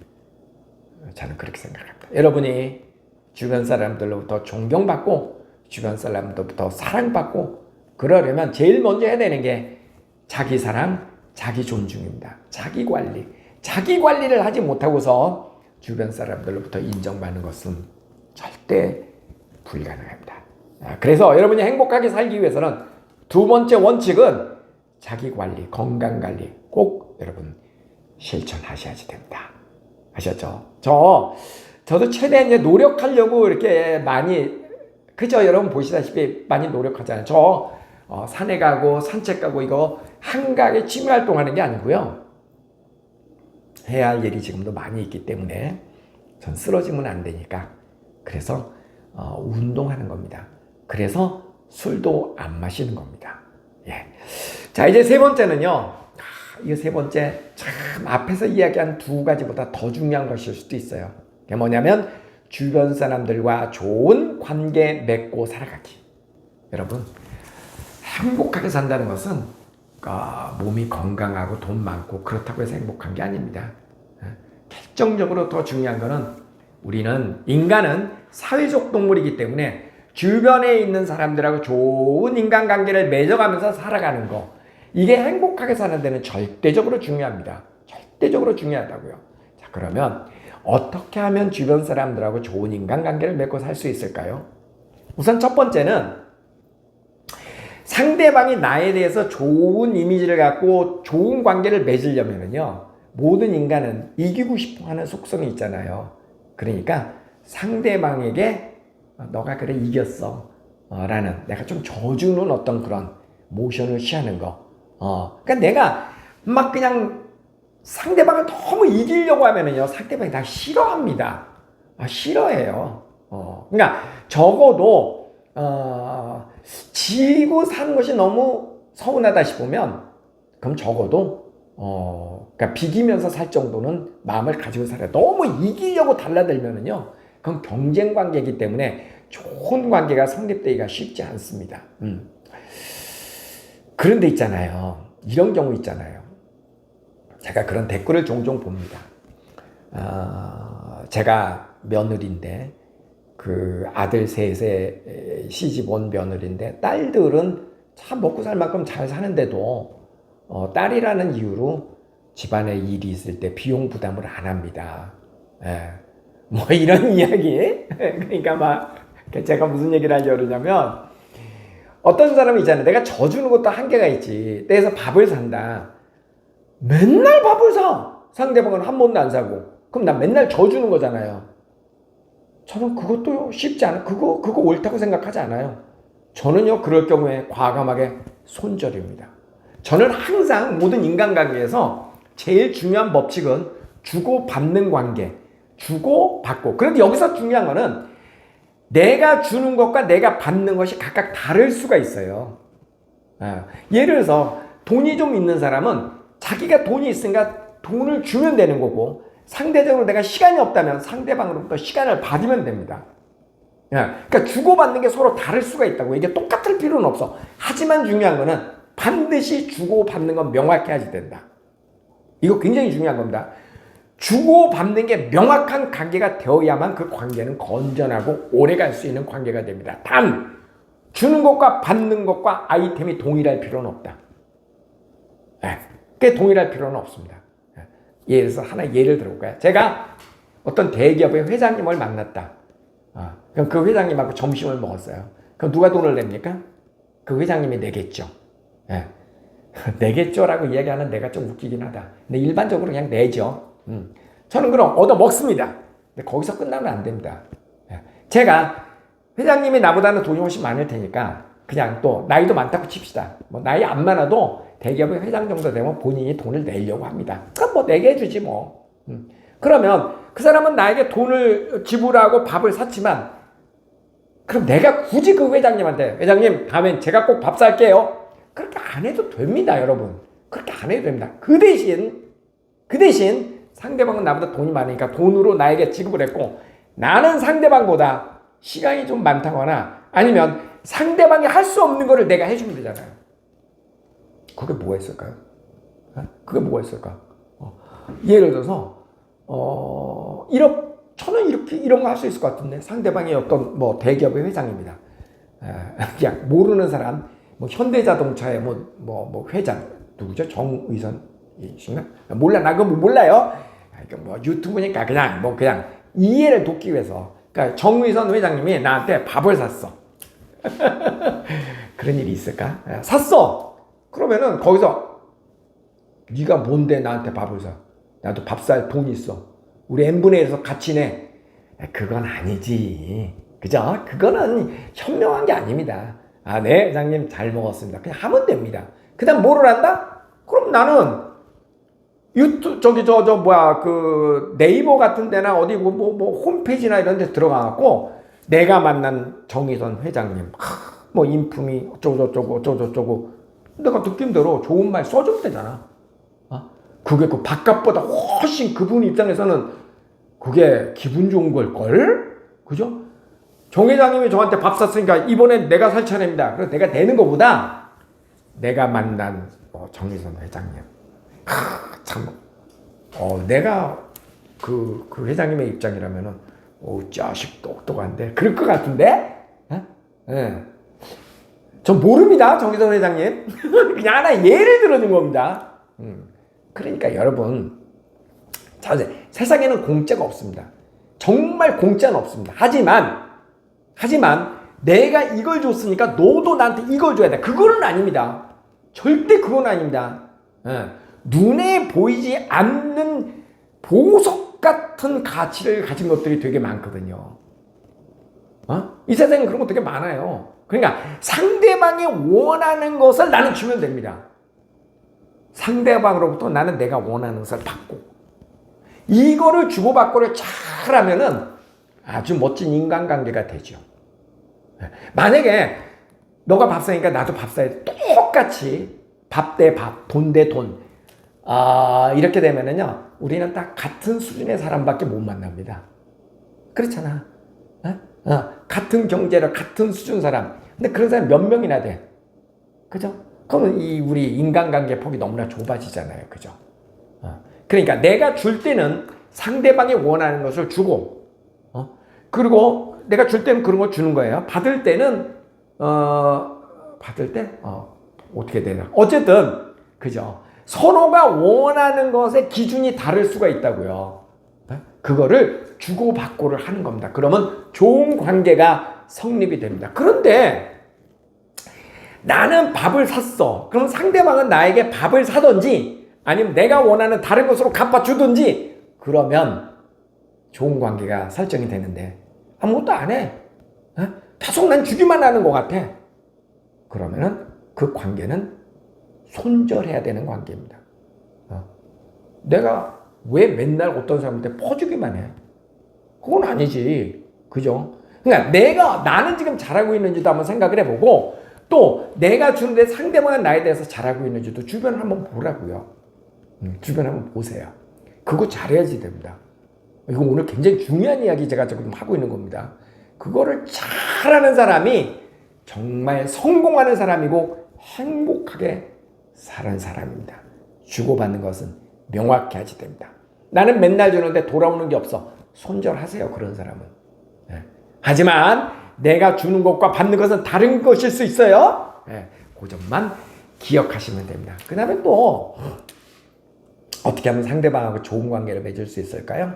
저는 그렇게 생각합니다. 여러분이 주변 사람들로부터 존경받고 주변 사람들로부터 사랑받고 그러려면 제일 먼저 해야 되는 게 자기 사랑, 자기 존중입니다. 자기 관리. 자기 관리를 하지 못하고서 주변 사람들로부터 인정받는 것은 절대 불가능합니다. 그래서 여러분이 행복하게 살기 위해서는 두 번째 원칙은 자기 관리, 건강 관리 꼭 여러분 실천하셔야지 됩니다. 아셨죠? 저도 최대한 이제 노력하려고 이렇게 많이, 그죠? 여러분 보시다시피 많이 노력하잖아요. 산에 가고 산책 가고 이거 한가하게 취미 활동하는 게 아니고요. 해야 할 일이 지금도 많이 있기 때문에 전 쓰러지면 안 되니까 그래서 운동하는 겁니다. 그래서 술도 안 마시는 겁니다. 자, 이제 세 번째는요. 이 세 번째 참 앞에서 이야기한 두 가지보다 더 중요한 것일 수도 있어요. 그게 뭐냐면 주변 사람들과 좋은 관계 맺고 살아가기. 여러분 행복하게 산다는 것은 몸이 건강하고 돈 많고 그렇다고 해서 행복한 게 아닙니다. 결정적으로 더 중요한 것은 우리는 인간은 사회적 동물이기 때문에 주변에 있는 사람들하고 좋은 인간관계를 맺어가면서 살아가는 거, 이게 행복하게 사는 데는 절대적으로 중요합니다. 절대적으로 중요하다고요. 자, 그러면 어떻게 하면 주변 사람들하고 좋은 인간관계를 맺고 살 수 있을까요? 우선 첫 번째는 상대방이 나에 대해서 좋은 이미지를 갖고 좋은 관계를 맺으려면요, 모든 인간은 이기고 싶어 하는 속성이 있잖아요. 그러니까 상대방에게 너가 그래 이겼어 라는, 내가 좀 져주는 어떤 그런 모션을 취하는 거. 그러니까 내가 막 그냥 상대방을 너무 이기려고 하면은요, 상대방이 다 싫어합니다. 싫어해요. 그러니까 적어도 지고 사는 것이 너무 서운하다 싶으면 그럼 적어도 그러니까 비기면서 살 정도는 마음을 가지고 살아요. 너무 이기려고 달라들면은요, 그건 경쟁 관계이기 때문에 좋은 관계가 성립되기가 쉽지 않습니다. 그런데 있잖아요. 이런 경우 있잖아요. 제가 그런 댓글을 종종 봅니다. 제가 며느리인데 그 아들 셋에 시집 온 며느리인데 딸들은 참 먹고 살 만큼 잘 사는데도 딸이라는 이유로 집안에 일이 있을 때 비용 부담을 안 합니다. 뭐 이런 이야기. 그러니까 막 제가 무슨 얘기를 하려고 그러냐면, 어떤 사람이 있잖아요. 내가 져주는 것도 한계가 있지. 떼서 밥을 산다. 맨날 밥을 사. 상대방은 한 번도 안 사고. 그럼 난 맨날 져주는 거잖아요. 저는 그것도 쉽지 않아요. 그거 옳다고 생각하지 않아요. 저는요, 그럴 경우에 과감하게 손절입니다. 저는 항상 모든 인간관계에서 제일 중요한 법칙은 주고받는 관계. 주고받고. 그런데 여기서 중요한 거는 내가 주는 것과 내가 받는 것이 각각 다를 수가 있어요. 예를 들어서 돈이 좀 있는 사람은 자기가 돈이 있으니까 돈을 주면 되는 거고, 상대적으로 내가 시간이 없다면 상대방으로부터 시간을 받으면 됩니다. 그러니까 주고받는 게 서로 다를 수가 있다고. 이게 똑같을 필요는 없어. 하지만 중요한 거는 반드시 주고받는 건 명확해야지 된다. 이거 굉장히 중요한 겁니다. 주고받는 게 명확한 관계가 되어야만 그 관계는 건전하고 오래갈 수 있는 관계가 됩니다. 단 주는 것과 받는 것과 아이템이 동일할 필요는 없다. 그게 동일할 필요는 없습니다. 예를 들어서 하나 예를 들어볼까요? 제가 어떤 대기업의 회장님을 만났다. 그럼 그 회장님하고 점심을 먹었어요. 그럼 누가 돈을 냅니까? 그 회장님이 내겠죠. 내겠죠라고 이야기하는 내가 좀 웃기긴 하다. 근데 일반적으로 그냥 내죠. 저는 그럼 얻어 먹습니다. 근데 거기서 끝나면 안 됩니다. 제가 회장님이 나보다는 돈이 훨씬 많을 테니까 그냥 또 나이도 많다고 칩시다. 뭐 나이 안 많아도 대기업의 회장 정도 되면 본인이 돈을 내려고 합니다. 그럼 뭐 내게 해주지 뭐. 그러면 그 사람은 나에게 돈을 지불하고 밥을 샀지만 그럼 내가 굳이 그 회장님한테 회장님 다음엔 제가 꼭 밥 살게요. 그렇게 안 해도 됩니다, 여러분. 그렇게 안 해도 됩니다. 그 대신 상대방은 나보다 돈이 많으니까 돈으로 나에게 지급을 했고 나는 상대방보다 시간이 좀 많다거나 아니면 상대방이 할 수 없는 거를 내가 해주면 되잖아요. 그게 뭐가 있을까요? 그게 뭐가 있을까? 예를 들어서 저는 이런 거 할 수 있을 것 같은데 상대방이 어떤 뭐 대기업의 회장입니다. 그냥 모르는 사람 뭐 현대자동차의 뭐 회장 누구죠? 정의선이신가? 몰라 나 그거 몰라요. 뭐 유튜브니까 그냥 이해를 돕기 위해서 그러니까 정의선 회장님이 나한테 밥을 샀어. 그런 일이 있을까? 샀어. 그러면은 거기서 네가 뭔데 나한테 밥을 사? 나도 밥 살 돈 있어. 우리 n분의 1에서 같이 내. 그건 아니지. 그죠? 그거는 현명한 게 아닙니다. 네, 회장님 잘 먹었습니다. 그냥 하면 됩니다. 그 다음 뭐를 한다? 그럼 나는 네이버 같은 데나 어디 뭐 홈페이지나 이런 데 들어가갖고 내가 만난 정의선 회장님, 뭐 인품이 어쩌고 내가 느낌대로 좋은 말 써주면 되잖아. 그게 그 밥값보다 훨씬 그분 입장에서는 그게 기분 좋은 걸걸? 그죠? 정 회장님이 저한테 밥 샀으니까 이번엔 내가 살 차례입니다. 그래서 내가 내는 것보다 내가 만난 정의선 회장님. 참, 내가 그 회장님의 입장이라면은, 자식 똑똑한데? 그럴 것 같은데? 전 모릅니다, 정의선 회장님. 그냥 하나 예를 들어준 겁니다. 그러니까 여러분, 자, 세상에는 공짜가 없습니다. 정말 공짜는 없습니다. 하지만 내가 이걸 줬으니까 너도 나한테 이걸 줘야 돼. 그거는 아닙니다. 절대 그건 아닙니다. 눈에 보이지 않는 보석 같은 가치를 가진 것들이 되게 많거든요. 이 세상에 그런 거 되게 많아요. 그러니까 상대방이 원하는 것을 나는 주면 됩니다. 상대방으로부터 나는 내가 원하는 것을 받고 이거를 주고받고를 잘하면은 아주 멋진 인간관계가 되죠. 만약에 너가 밥 사니까 나도 밥 사야 돼. 똑같이 밥 대 밥, 돈 대 돈. 이렇게 되면은요, 우리는 딱 같은 수준의 사람밖에 못 만납니다. 그렇잖아. 같은 경제력, 같은 수준 사람. 근데 그런 사람 몇 명이나 돼. 그죠? 그러면 우리 인간관계 폭이 너무나 좁아지잖아요. 그죠? 그러니까 내가 줄 때는 상대방이 원하는 것을 주고, 그리고 내가 줄 때는 그런 걸 주는 거예요. 받을 때는, 어떻게 되나. 어쨌든, 그죠? 서로가 원하는 것의 기준이 다를 수가 있다고요. 그거를 주고받고를 하는 겁니다. 그러면 좋은 관계가 성립이 됩니다. 그런데 나는 밥을 샀어. 그럼 상대방은 나에게 밥을 사든지 아니면 내가 원하는 다른 것으로 갚아주든지 그러면 좋은 관계가 설정이 되는데 아무것도 안 해. 계속 난 주기만 하는 것 같아. 그러면은 그 관계는 손절해야 되는 관계입니다. 내가 왜 맨날 어떤 사람한테 퍼주기만 해? 그건 아니지. 그죠? 그러니까 나는 지금 잘하고 있는지도 한번 생각을 해보고 또 내가 주는데 상대방은 나에 대해서 잘하고 있는지도 주변을 한번 보라고요. 주변 한번 보세요. 그거 잘해야지 됩니다. 이거 오늘 굉장히 중요한 이야기 제가 지금 하고 있는 겁니다. 그거를 잘하는 사람이 정말 성공하는 사람이고 행복하게 사는 사람입니다. 주고받는 것은 명확히 하지 됩니다. 나는 맨날 주는데 돌아오는 게 없어. 손절하세요, 그런 사람은. 예. 하지만 내가 주는 것과 받는 것은 다른 것일 수 있어요. 예. 그 점만 기억하시면 됩니다. 그 다음에 또 어떻게 하면 상대방하고 좋은 관계를 맺을 수 있을까요?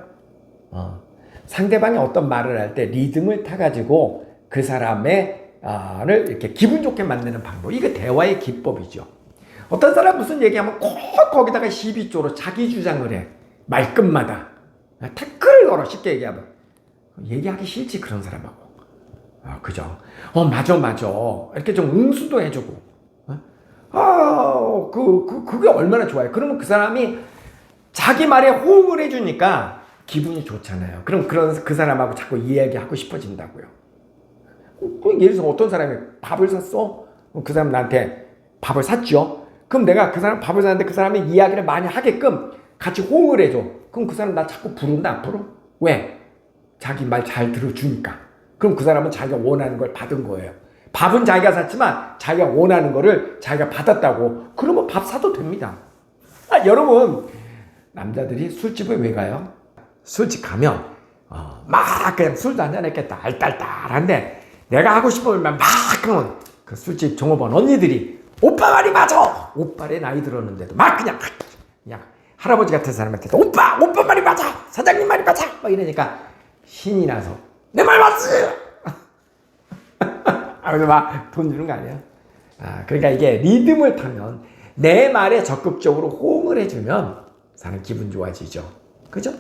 상대방이 어떤 말을 할 때 리듬을 타가지고 그 사람의 를 이렇게 기분 좋게 만드는 방법. 이게 대화의 기법이죠. 어떤 사람 무슨 얘기하면 꼭 거기다가 시비조로 자기 주장을 해. 말끝마다. 태클을 걸어, 쉽게 얘기하면. 얘기하기 싫지, 그런 사람하고. 그죠? 맞아. 이렇게 좀 응수도 해주고. 그게 얼마나 좋아요. 그러면 그 사람이 자기 말에 호응을 해주니까 기분이 좋잖아요. 그럼 그 사람하고 자꾸 이야기하고 싶어진다고요. 예를 들어서 어떤 사람이 밥을 샀어? 그 사람 나한테 밥을 샀죠? 그럼 내가 그 사람 밥을 샀는데 그 사람이 이야기를 많이 하게끔 같이 호응을 해줘. 그럼 그 사람 나 자꾸 부른다, 앞으로? 왜? 자기 말 잘 들어주니까. 그럼 그 사람은 자기가 원하는 걸 받은 거예요. 밥은 자기가 샀지만 자기가 원하는 거를 자기가 받았다고. 그러면 밥 사도 됩니다. 여러분, 남자들이 술집에 왜 가요? 술집 가면 막 그냥 술도 한잔 했겠다. 알딸딸한데 내가 하고 싶으면 막 하면 그 술집 종업원 언니들이 오빠 말이 맞아! 오빠의 나이 들었는데도 막 그냥 할아버지 같은 사람한테도 오빠 말이 맞아! 사장님 말이 맞아! 막 이러니까 신이 나서 내 말 맞지? 그래서 막 돈 주는 거 아니야? 그러니까 이게 리듬을 타면 내 말에 적극적으로 호응을 해주면 사람 기분 좋아지죠. 그죠?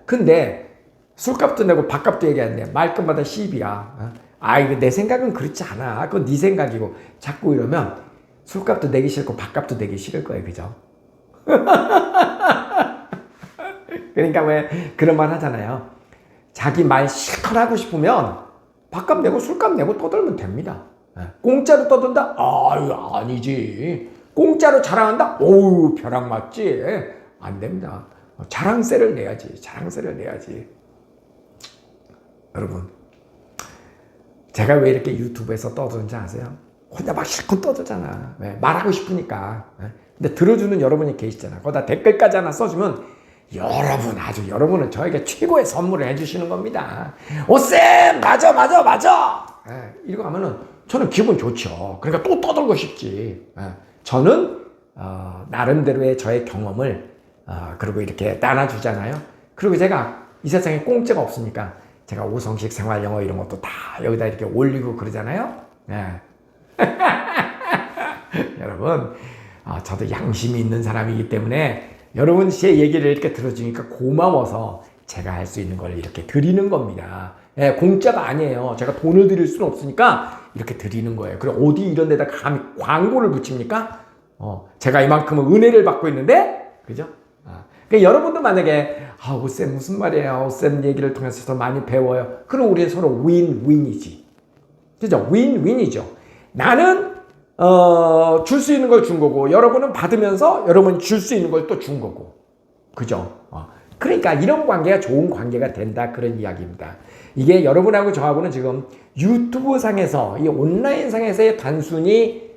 근데 술값도 내고 밥값도 얘기하는데 말끝마다 시비야. 이거 내 생각은 그렇지 않아. 그건 네 생각이고. 자꾸 이러면 술값도 내기 싫고 밥값도 내기 싫을 거예요. 그죠? 그러니까 왜 그런 말 하잖아요. 자기 말 실컷 하고 싶으면 밥값 내고 술값 내고 떠들면 됩니다. 공짜로 떠든다? 아니지. 공짜로 자랑한다? 벼락 맞지. 안 됩니다. 자랑세를 내야지. 여러분, 제가 왜 이렇게 유튜브에서 떠드는지 아세요? 혼자 막 실컷 떠들잖아. 왜? 말하고 싶으니까. 근데 들어주는 여러분이 계시잖아. 거기다 댓글까지 하나 써주면 여러분은 저에게 최고의 선물을 해주시는 겁니다. 쌤, 맞아. 이러고 하면은 저는 기분 좋죠. 그러니까 또 떠들고 싶지. 저는 나름대로의 저의 경험을 그리고 이렇게 나눠주잖아요. 그리고 제가 이 세상에 공짜가 없으니까 제가 오성식 생활영어 이런 것도 다 여기다 이렇게 올리고 그러잖아요. 여러분, 저도 양심이 있는 사람이기 때문에 여러분 제 얘기를 이렇게 들어주니까 고마워서 제가 할 수 있는 걸 이렇게 드리는 겁니다. 공짜가 아니에요. 제가 돈을 드릴 수는 없으니까 이렇게 드리는 거예요. 그리고 어디 이런 데다 감히 광고를 붙입니까? 제가 이만큼은 은혜를 받고 있는데, 그죠? 그러니까 여러분도 만약에 쌤 무슨 말이에요? 쌤 얘기를 통해서 더 많이 배워요. 그럼 우리 서로 윈윈이지. 그죠? 윈윈이죠. 나는 줄 수 있는 걸 준 거고 여러분은 받으면서 여러분이 줄 수 있는 걸 또 준 거고. 그죠? 그러니까 이런 관계가 좋은 관계가 된다, 그런 이야기입니다. 이게 여러분하고 저하고는 지금 유튜브 상에서, 이 온라인 상에서의 단순히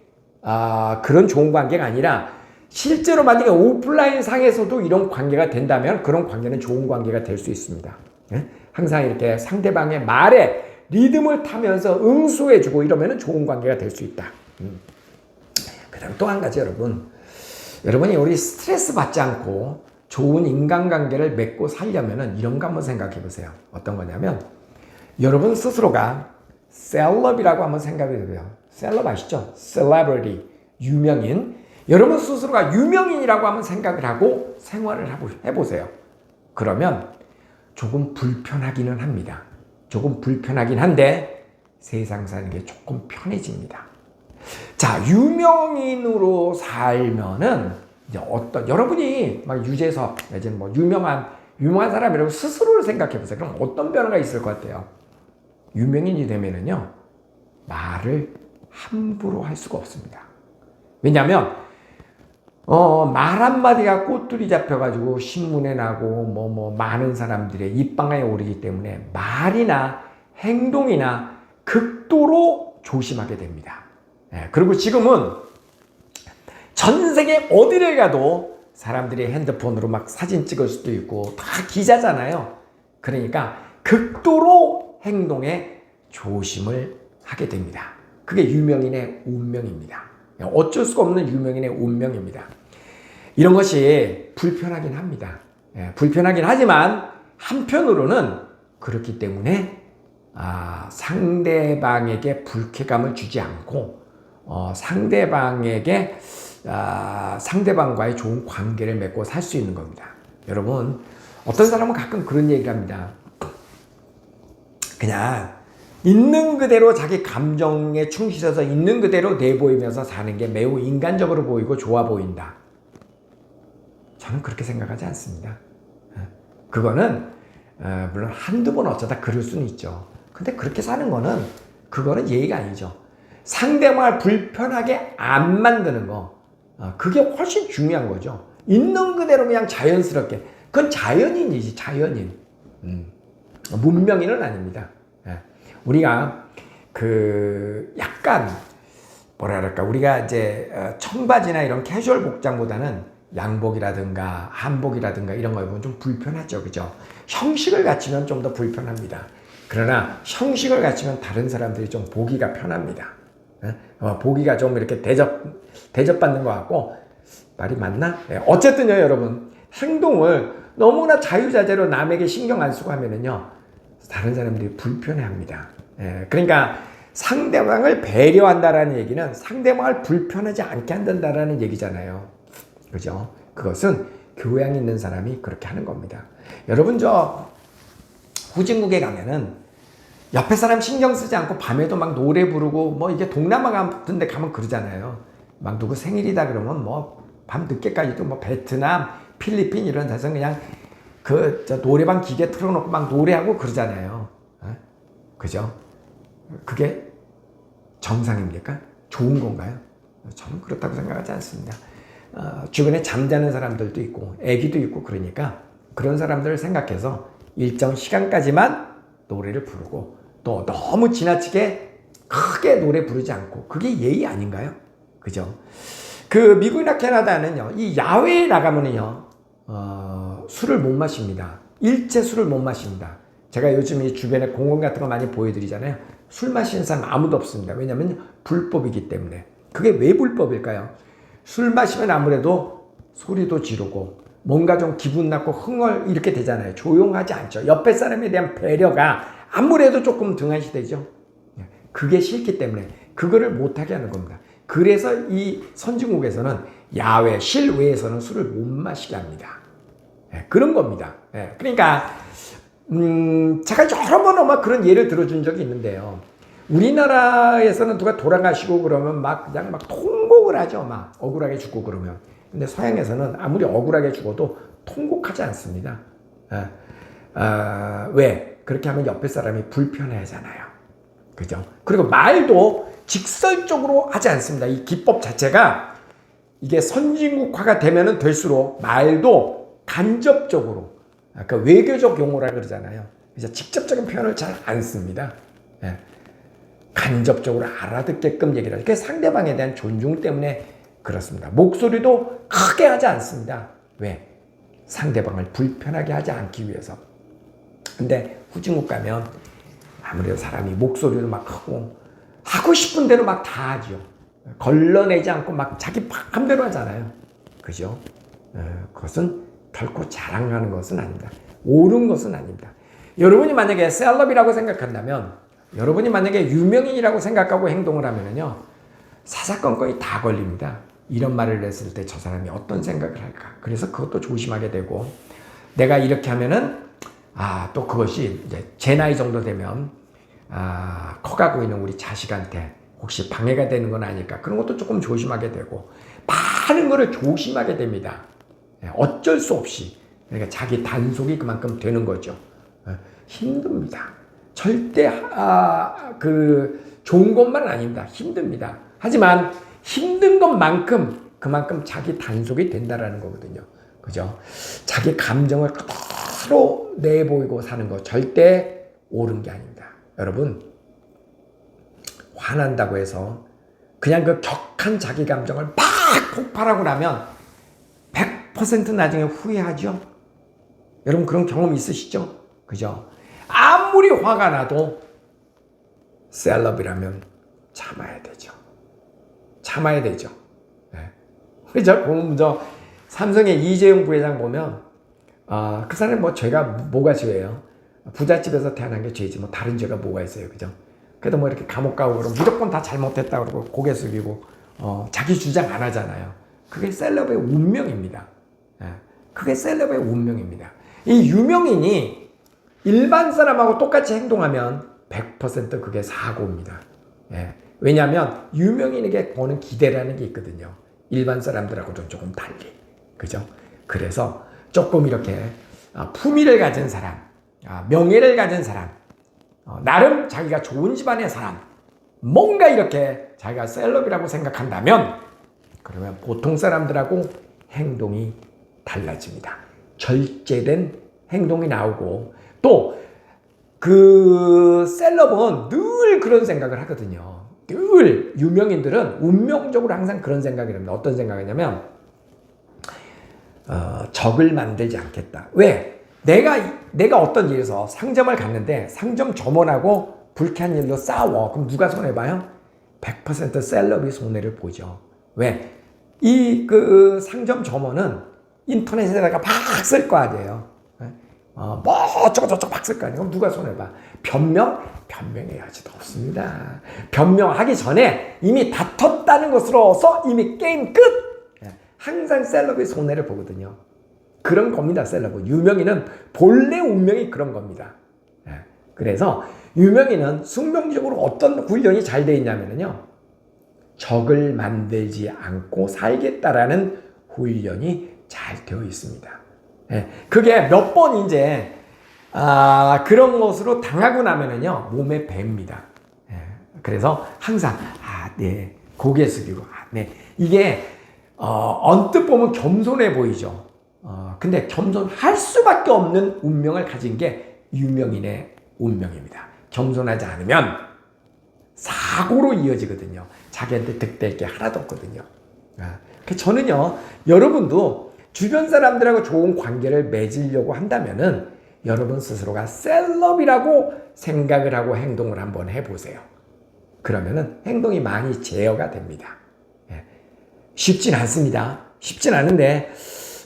그런 좋은 관계가 아니라 실제로 만약에 오프라인 상에서도 이런 관계가 된다면 그런 관계는 좋은 관계가 될 수 있습니다. 항상 이렇게 상대방의 말에 리듬을 타면서 응수해주고 이러면 좋은 관계가 될 수 있다. 그 다음 또 한 가지, 여러분이 우리 스트레스 받지 않고 좋은 인간관계를 맺고 살려면 이런 거 한번 생각해 보세요. 어떤 거냐면 여러분 스스로가 셀럽이라고 한번 생각해 보세요. 셀럽 아시죠? 셀러브리티, 유명인. 여러분 스스로가 유명인이라고 한번 생각을 하고 생활을 해보세요. 그러면 조금 불편하기는 합니다. 조금 불편하긴 한데 세상 사는 게 조금 편해집니다. 자, 유명인으로 살면은 이제 여러분이 막 유재석 내지는 뭐 유명한 사람이라고 스스로를 생각해 보세요. 그럼 어떤 변화가 있을 것 같아요? 유명인이 되면은요, 말을 함부로 할 수가 없습니다. 왜냐하면 말 한마디가 꼬투리 잡혀가지고 신문에 나고 많은 사람들의 입방아에 오르기 때문에 말이나 행동이나 극도로 조심하게 됩니다. 그리고 지금은 전 세계 어디를 가도 사람들이 핸드폰으로 막 사진 찍을 수도 있고 다 기자잖아요. 그러니까 극도로 행동에 조심을 하게 됩니다. 그게 유명인의 운명입니다. 어쩔 수가 없는 유명인의 운명입니다. 이런 것이 불편하긴 합니다. 불편하긴 하지만 한편으로는 그렇기 때문에 상대방에게 불쾌감을 주지 않고 상대방에게 상대방과의 좋은 관계를 맺고 살 수 있는 겁니다. 여러분, 어떤 사람은 가끔 그런 얘기를 합니다. 그냥 있는 그대로 자기 감정에 충실해서 있는 그대로 내보이면서 사는 게 매우 인간적으로 보이고 좋아 보인다. 저는 그렇게 생각하지 않습니다. 그거는 물론 한두 번 어쩌다 그럴 수는 있죠. 근데 그렇게 사는 거는 그거는 예의가 아니죠. 상대방을 불편하게 안 만드는 거, 그게 훨씬 중요한 거죠. 있는 그대로 그냥 자연스럽게. 그건 자연인이지, 자연인. 문명인은 아닙니다. 우리가 약간 뭐랄까, 우리가 이제 청바지나 이런 캐주얼 복장보다는 양복이라든가 한복이라든가 이런 거 입으면 좀 불편하죠, 그죠? 형식을 갖추면 좀 더 불편합니다. 그러나 형식을 갖추면 다른 사람들이 좀 보기가 편합니다. 보기가 좀 이렇게 대접받는 것 같고, 말이 맞나? 어쨌든요, 여러분, 행동을 너무나 자유자재로 남에게 신경 안 쓰고 하면은요, 다른 사람들이 불편해합니다. 그러니까 상대방을 배려한다라는 얘기는 상대방을 불편하지 않게 한다라는 얘기잖아요. 그죠? 그것은 교양 있는 사람이 그렇게 하는 겁니다. 여러분, 저 후진국에 가면은 옆에 사람 신경 쓰지 않고 밤에도 막 노래 부르고, 뭐 이게 동남아 같은 데 가면 그러잖아요. 막 누구 생일이다 그러면 뭐 밤 늦게까지도 뭐 베트남, 필리핀 이런 데서 그냥 저 노래방 기계 틀어놓고 막 노래하고 그러잖아요. 그죠? 그게 정상입니까? 좋은 건가요? 저는 그렇다고 생각하지 않습니다. 주변에 잠자는 사람들도 있고 애기도 있고 그러니까 그런 사람들을 생각해서 일정 시간까지만 노래를 부르고 또 너무 지나치게 크게 노래 부르지 않고, 그게 예의 아닌가요? 그죠? 미국이나 캐나다는요, 이 야외에 나가면은요, 술을 못 마십니다. 일체 술을 못 마십니다. 제가 요즘 이 주변에 공원 같은 거 많이 보여드리잖아요. 술 마시는 사람 아무도 없습니다. 왜냐하면 불법이기 때문에. 그게 왜 불법일까요? 술 마시면 아무래도 소리도 지르고 뭔가 좀 기분 나고 흥얼 이렇게 되잖아요. 조용하지 않죠. 옆에 사람에 대한 배려가 아무래도 조금 등한시되죠. 그게 싫기 때문에 그거를 못하게 하는 겁니다. 그래서 이 선진국에서는 야외, 실외에서는 술을 못 마시게 합니다. 그런 겁니다. 그러니까 제가 여러 번 아마 그런 예를 들어준 적이 있는데요. 우리나라에서는 누가 돌아가시고 그러면 그냥 통곡을 하죠. 막 억울하게 죽고 그러면. 근데 서양에서는 아무리 억울하게 죽어도 통곡하지 않습니다. 왜? 그렇게 하면 옆에 사람이 불편해하잖아요. 그죠? 그리고 말도 직설적으로 하지 않습니다. 이 기법 자체가 이게 선진국화가 되면은 될수록 말도 간접적으로, 아까 외교적 용어라 그러잖아요. 그래서 직접적인 표현을 잘 안 씁니다. 간접적으로 알아듣게끔 얘기를 하죠. 그게 상대방에 대한 존중 때문에 그렇습니다. 목소리도 크게 하지 않습니다. 왜? 상대방을 불편하게 하지 않기 위해서. 근데 후진국 가면 아무래도 사람이 목소리를 막 크고 하고 싶은 대로 막 다 하죠. 걸러내지 않고 막 자기 마음대로 하잖아요. 그죠? 그것은 결코 자랑하는 것은 아닙니다. 옳은 것은 아닙니다. 여러분이 만약에 셀럽이라고 생각한다면, 여러분이 만약에 유명인이라고 생각하고 행동을 하면요, 사사건건이 다 걸립니다. 이런 말을 했을 때 저 사람이 어떤 생각을 할까? 그래서 그것도 조심하게 되고, 내가 이렇게 하면은 또 그것이 이제 제 나이 정도 되면 커가고 있는 우리 자식한테 혹시 방해가 되는 건 아닐까? 그런 것도 조금 조심하게 되고, 많은 거를 조심하게 됩니다. 어쩔 수 없이. 그러니까 자기 단속이 그만큼 되는 거죠. 힘듭니다. 절대 좋은 것만 아닙니다. 힘듭니다. 하지만 힘든 것만큼 그만큼 자기 단속이 된다라는 거거든요. 그죠? 자기 감정을 그대로 내보이고 사는 거 절대 옳은 게 아닙니다. 여러분, 화난다고 해서 그냥 그 격한 자기 감정을 막 폭발하고 나면 100% 나중에 후회하죠? 여러분 그런 경험 있으시죠? 그죠? 아무리 화가 나도 셀럽이라면 참아야 되죠. 참아야 되죠. 네. 그죠? 저 삼성의 이재용 부회장 보면 그 사람이 뭐 죄가 뭐가 죄예요? 부잣집에서 태어난 게 죄지 뭐 다른 죄가 뭐가 있어요, 그죠? 그래도 뭐 이렇게 감옥 가고 그러면 무조건 다 잘못했다 그러고 고개 숙이고 자기 주장 안 하잖아요. 그게 셀럽의 운명입니다. 예. 그게 셀럽의 운명입니다. 이 유명인이 일반 사람하고 똑같이 행동하면 100% 그게 사고입니다. 예. 왜냐하면 유명인에게 거는 기대라는 게 있거든요. 일반 사람들하고는 조금 달리. 그죠? 그래서 조금 이렇게 품위를 가진 사람, 명예를 가진 사람, 나름 자기가 좋은 집안의 사람, 뭔가 이렇게 자기가 셀럽이라고 생각한다면 그러면 보통 사람들하고 행동이 달라집니다. 절제된 행동이 나오고 또 그 셀럽은 늘 그런 생각을 하거든요. 늘 유명인들은 운명적으로 항상 그런 생각을 합니다. 어떤 생각이냐면 적을 만들지 않겠다. 왜? 내가 어떤 일에서 상점을 갔는데 상점 점원하고 불쾌한 일로 싸워. 그럼 누가 손해봐요? 100% 셀럽이 손해를 보죠. 왜? 그 상점 점원은 인터넷에다가 막 쓸 거 아니에요. 뭐 어쩌고저쩌고 막 쓸 거 아니에요. 그럼 누가 손해봐? 변명해야지도 없습니다. 변명하기 전에 이미 다퉜다는 것으로서 이미 게임 끝! 항상 셀럽이 손해를 보거든요. 그런 겁니다, 셀럽은. 유명인은 본래 운명이 그런 겁니다. 그래서 유명인은 숙명적으로 어떤 훈련이 잘 돼 있냐면요. 적을 만들지 않고 살겠다라는 훈련이 잘 되어 있습니다. 그게 몇 번 이제 그런 것으로 당하고 나면은요 몸에 뱄니다. 그래서 항상 네 고개 숙이고 네 이게 언뜻 보면 겸손해 보이죠. 근데 겸손할 수밖에 없는 운명을 가진 게 유명인의 운명입니다. 겸손하지 않으면 사고로 이어지거든요. 자기한테 득될 게 하나도 없거든요. 저는요 여러분도 주변 사람들하고 좋은 관계를 맺으려고 한다면은 여러분 스스로가 셀럽이라고 생각을 하고 행동을 한번 해보세요. 그러면은 행동이 많이 제어가 됩니다. 쉽진 않습니다. 쉽진 않은데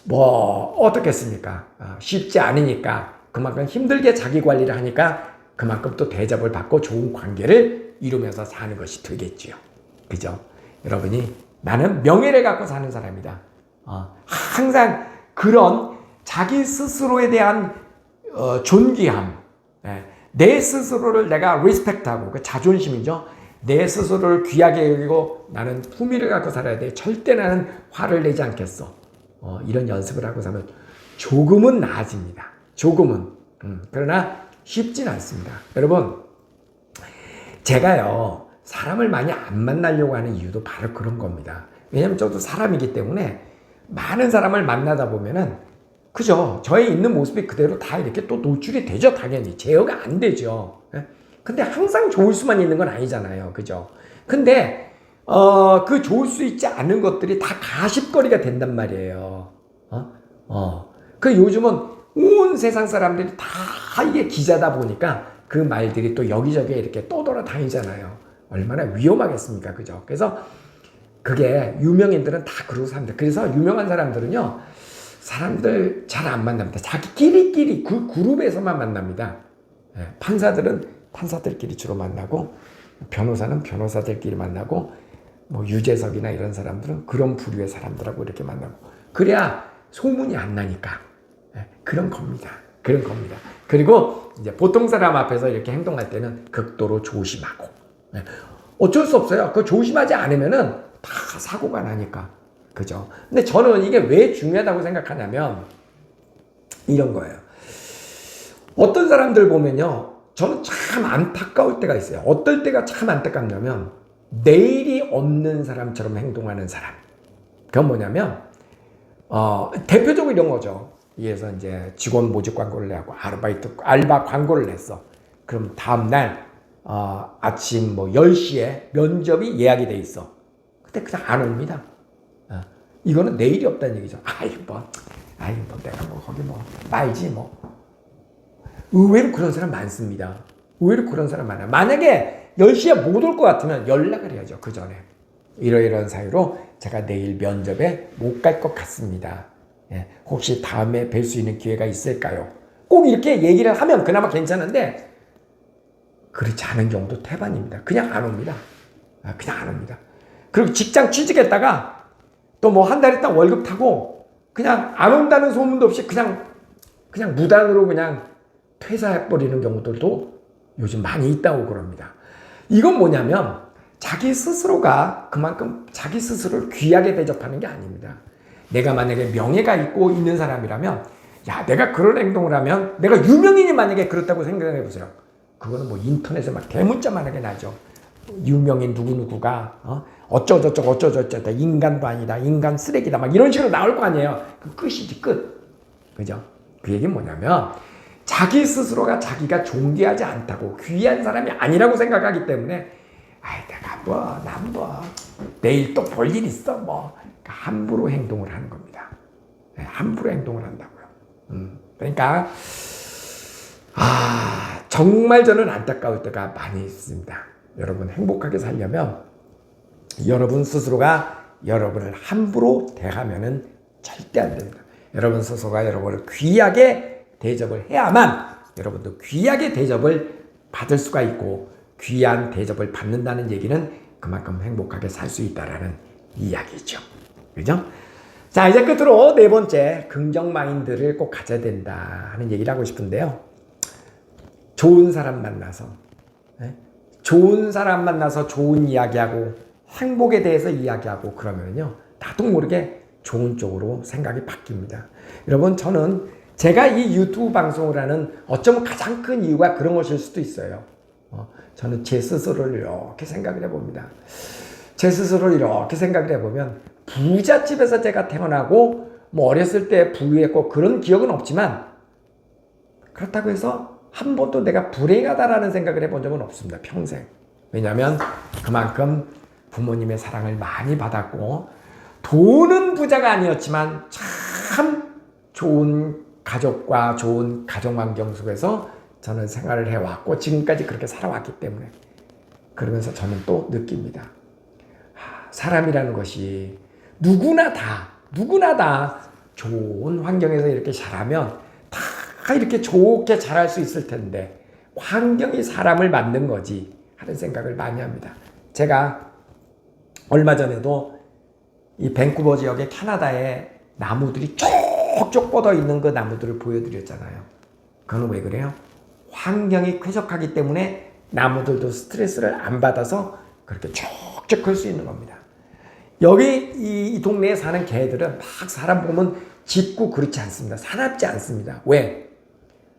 뭐 어떻겠습니까? 쉽지 않으니까 그만큼 힘들게 자기 관리를 하니까 그만큼 또 대접을 받고 좋은 관계를 이루면서 사는 것이 되겠지요. 그죠? 여러분이 나는 명예를 갖고 사는 사람이다. 항상 그런 자기 스스로에 대한 존귀함, 내 스스로를 내가 리스펙트하고 그 자존심이죠. 내 스스로를 귀하게 여기고 나는 품위를 갖고 살아야 돼. 절대 나는 화를 내지 않겠어. 이런 연습을 하고 사면 조금은 나아집니다. 조금은. 그러나 쉽진 않습니다. 여러분, 제가요 사람을 많이 안 만나려고 하는 이유도 바로 그런 겁니다. 왜냐면 저도 사람이기 때문에 많은 사람을 만나다 보면은 그죠? 저의 있는 모습이 그대로 다 이렇게 또 노출이 되죠. 당연히 제어가 안 되죠. 근데 항상 좋을 수만 있는 건 아니잖아요. 그죠? 근데 그 좋을 수 있지 않은 것들이 다 가십거리가 된단 말이에요. 그 요즘은 온 세상 사람들이 다 이게 기자다 보니까 그 말들이 또 여기저기에 이렇게 떠돌아다니잖아요. 얼마나 위험하겠습니까? 그죠? 그래서 그게 유명인들은 다 그러고 삽니다. 그래서 유명한 사람들은요, 사람들 잘 안 만납니다. 자기끼리끼리 그 그룹에서만 만납니다. 판사들은 판사들끼리 주로 만나고, 변호사는 변호사들끼리 만나고, 뭐 유재석이나 이런 사람들은 그런 부류의 사람들하고 이렇게 만나고, 그래야 소문이 안 나니까. 그런 겁니다. 그런 겁니다. 그리고 이제 보통 사람 앞에서 이렇게 행동할 때는 극도로 조심하고, 어쩔 수 없어요. 그 조심하지 않으면은 다 사고가 나니까. 그죠? 근데 저는 이게 왜 중요하다고 생각하냐면 이런 거예요. 어떤 사람들 보면요. 저는 참 안타까울 때가 있어요. 어떨 때가 참 안타깝냐면 내일이 없는 사람처럼 행동하는 사람. 그건 뭐냐면 대표적으로 이런 거죠. 위에서 이제 직원 모집 광고를 내고 알바 광고를 냈어. 그럼 다음날 아침 뭐 10시에 면접이 예약이 돼 있어. 근데 그냥 안 옵니다. 이거는 내일이 없다는 얘기죠. 뭐 아이 뭐 내가 뭐 거기 뭐 말지 뭐. 의외로 그런 사람 많습니다. 의외로 그런 사람 많아요. 만약에 10시에 못 올 것 같으면 연락을 해야죠. 그 전에. 이러이러한 사유로 제가 내일 면접에 못 갈 것 같습니다. 예, 혹시 다음에 뵐 수 있는 기회가 있을까요? 꼭 이렇게 얘기를 하면 그나마 괜찮은데 그렇지 않은 경우도 태반입니다. 그냥 안 옵니다. 그냥 안 옵니다. 그리고 직장 취직했다가 또 뭐 한 달 있다 월급 타고 그냥 안 온다는 소문도 없이 그냥 무단으로 그냥 퇴사해버리는 경우들도 요즘 많이 있다고 그럽니다. 이건 뭐냐면 자기 스스로가 그만큼 자기 스스로를 귀하게 대접하는 게 아닙니다. 내가 만약에 명예가 있고 있는 사람이라면 야 내가 그런 행동을 하면 내가 유명인이 만약에 그렇다고 생각해 보세요. 그거는 뭐 인터넷에 막 대문자만하게 나죠. 유명인 누구누구가 어쩌저쩌고 인간도 아니다 인간 쓰레기다 막 이런 식으로 나올 거 아니에요. 그 끝이지 끝. 그죠? 그 얘기는 뭐냐면 자기 스스로가 자기가 존귀하지 않다고 귀한 사람이 아니라고 생각하기 때문에 아이 내가 난 내일 또 볼 일 있어 함부로 행동을 하는 겁니다. 네, 함부로 행동을 한다고요. 그러니까 정말 저는 안타까울 때가 많이 있습니다. 여러분 행복하게 살려면 여러분 스스로가 여러분을 함부로 대하면은 절대 안 됩니다. 여러분 스스로가 여러분을 귀하게 대접을 해야만 여러분도 귀하게 대접을 받을 수가 있고 귀한 대접을 받는다는 얘기는 그만큼 행복하게 살 수 있다라는 이야기죠. 그죠? 자, 이제 끝으로 네 번째, 긍정 마인드를 꼭 가져야 된다 하는 얘기를 하고 싶은데요. 좋은 사람 만나서 좋은 이야기하고 행복에 대해서 이야기하고 그러면요. 나도 모르게 좋은 쪽으로 생각이 바뀝니다. 여러분, 저는 제가 이 유튜브 방송을 하는 어쩌면 가장 큰 이유가 그런 것일 수도 있어요. 저는 제 스스로를 이렇게 생각을 해봅니다. 제 스스로를 이렇게 생각을 해보면 부잣집에서 제가 태어나고 뭐 어렸을 때 부유했고 그런 기억은 없지만 그렇다고 해서 한 번도 내가 불행하다라는 생각을 해본 적은 없습니다. 평생. 왜냐하면 그만큼 부모님의 사랑을 많이 받았고 돈은 부자가 아니었지만 참 좋은 가족과 좋은 가정환경 속에서 저는 생활을 해왔고 지금까지 그렇게 살아왔기 때문에 그러면서 저는 또 느낍니다. 사람이라는 것이 누구나 다 좋은 환경에서 이렇게 자라면 다 이렇게 좋게 자랄 수 있을 텐데 환경이 사람을 만든 거지 하는 생각을 많이 합니다. 제가 얼마 전에도 이 밴쿠버 지역의 캐나다에 나무들이 쪽쪽 뻗어 있는 그 나무들을 보여드렸잖아요. 그건 왜 그래요? 환경이 쾌적하기 때문에 나무들도 스트레스를 안 받아서 그렇게 쭉쭉 클 수 있는 겁니다. 여기 이 동네에 사는 개들은 막 사람 보면 짖고 그렇지 않습니다. 사납지 않습니다. 왜?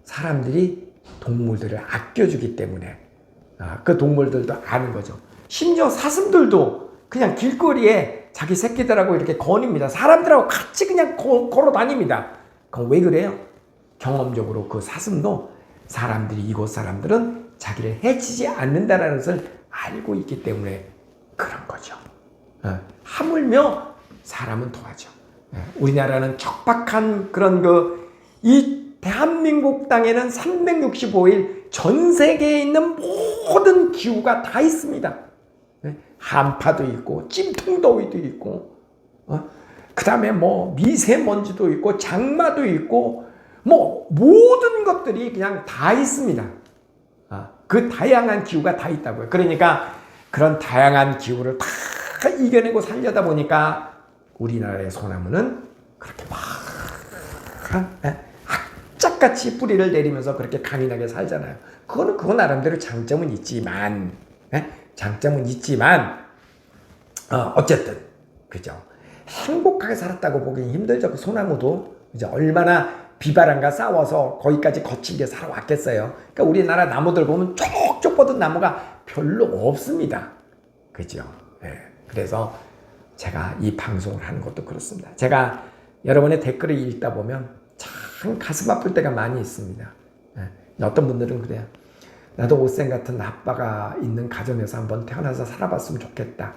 사람들이 동물들을 아껴주기 때문에 그 동물들도 아는 거죠. 심지어 사슴들도 그냥 길거리에 자기 새끼들하고 이렇게 거닙니다. 사람들하고 같이 그냥 걸어 다닙니다. 그럼 왜 그래요? 경험적으로 그 사슴도 이곳 사람들은 자기를 해치지 않는다라는 것을 알고 있기 때문에 그런 거죠. 하물며 사람은 도와줘. 우리나라는 척박한 그런 이 대한민국 땅에는 365일 전 세계에 있는 모든 기후가 다 있습니다. 한파도 있고 찜통더위도 있고 그 다음에 뭐 미세먼지도 있고 장마도 있고 뭐 모든 것들이 그냥 다 있습니다. 그 다양한 기후가 다 있다고요. 그러니까 그런 다양한 기후를 다 이겨내고 살려다 보니까 우리나라의 소나무는 그렇게 막 악착같이 뿌리를 내리면서 그렇게 강인하게 살잖아요. 그거 나름대로 장점은 있지만 어쨌든 그죠. 행복하게 살았다고 보기 힘들죠. 그 소나무도 이제 얼마나 비바람과 싸워서 거기까지 거칠게 살아왔겠어요. 그러니까 우리나라 나무들 보면 쪽쪽 뻗은 나무가 별로 없습니다. 그죠. 그래서 제가 이 방송을 하는 것도 그렇습니다. 제가 여러분의 댓글을 읽다 보면 참 가슴 아플 때가 많이 있습니다. 어떤 분들은 그래요. 나도 오쌤 같은 아빠가 있는 가정에서 한번 태어나서 살아봤으면 좋겠다.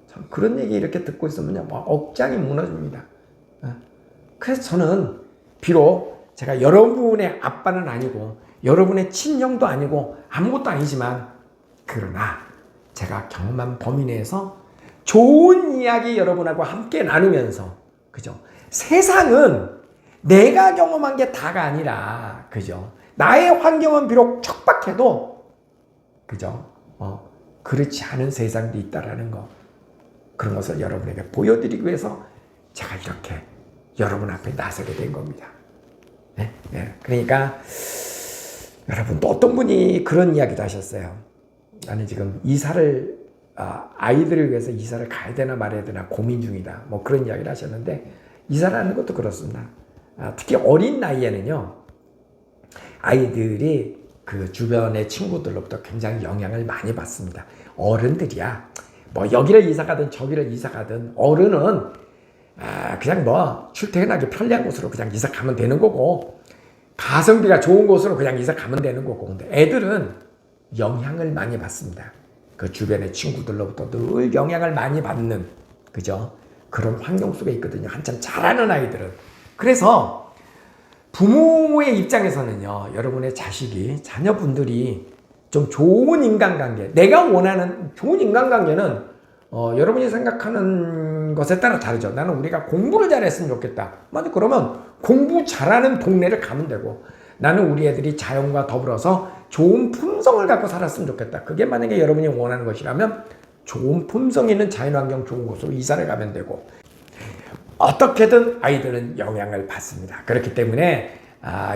참 그런 얘기 이렇게 듣고 있으면 막 억장이 무너집니다. 그래서 저는 비록 제가 여러분의 아빠는 아니고 여러분의 친형도 아니고 아무것도 아니지만 그러나 제가 경험한 범위 내에서 좋은 이야기 여러분하고 함께 나누면서 그죠? 세상은 내가 경험한 게 다가 아니라 그죠? 나의 환경은 비록 척박해도 그죠? 그렇지 않은 세상도 있다라는 거 그런 것을 여러분에게 보여드리기 위해서 제가 이렇게 여러분 앞에 나서게 된 겁니다. 네? 네. 그러니까 여러분 또 어떤 분이 그런 이야기도 하셨어요. 나는 지금 이사를 아이들을 위해서 이사를 가야 되나 말아야 되나 고민 중이다. 뭐 그런 이야기를 하셨는데 이사라는 것도 그렇습니다. 특히 어린 나이에는요. 아이들이 그 주변의 친구들로부터 굉장히 영향을 많이 받습니다. 어른들이야. 뭐 여기를 이사 가든 저기를 이사 가든 어른은 그냥 뭐 출퇴근하기 편리한 곳으로 그냥 이사 가면 되는 거고 가성비가 좋은 곳으로 그냥 이사 가면 되는 거고 근데 애들은 영향을 많이 받습니다. 그 주변의 친구들로부터 늘 영향을 많이 받는 그죠? 그런 환경 속에 있거든요. 한참 자라는 아이들은. 그래서 부모의 입장에서는요. 여러분의 자식이 자녀분들이 좀 좋은 인간관계 내가 원하는 좋은 인간관계는 여러분이 생각하는 것에 따라 다르죠. 나는 우리가 공부를 잘했으면 좋겠다. 만약 그러면 공부 잘하는 동네를 가면 되고 나는 우리 애들이 자연과 더불어서 좋은 품성을 갖고 살았으면 좋겠다. 그게 만약에 여러분이 원하는 것이라면 좋은 품성 있는 자연환경 좋은 곳으로 이사를 가면 되고 어떻게든 아이들은 영향을 받습니다. 그렇기 때문에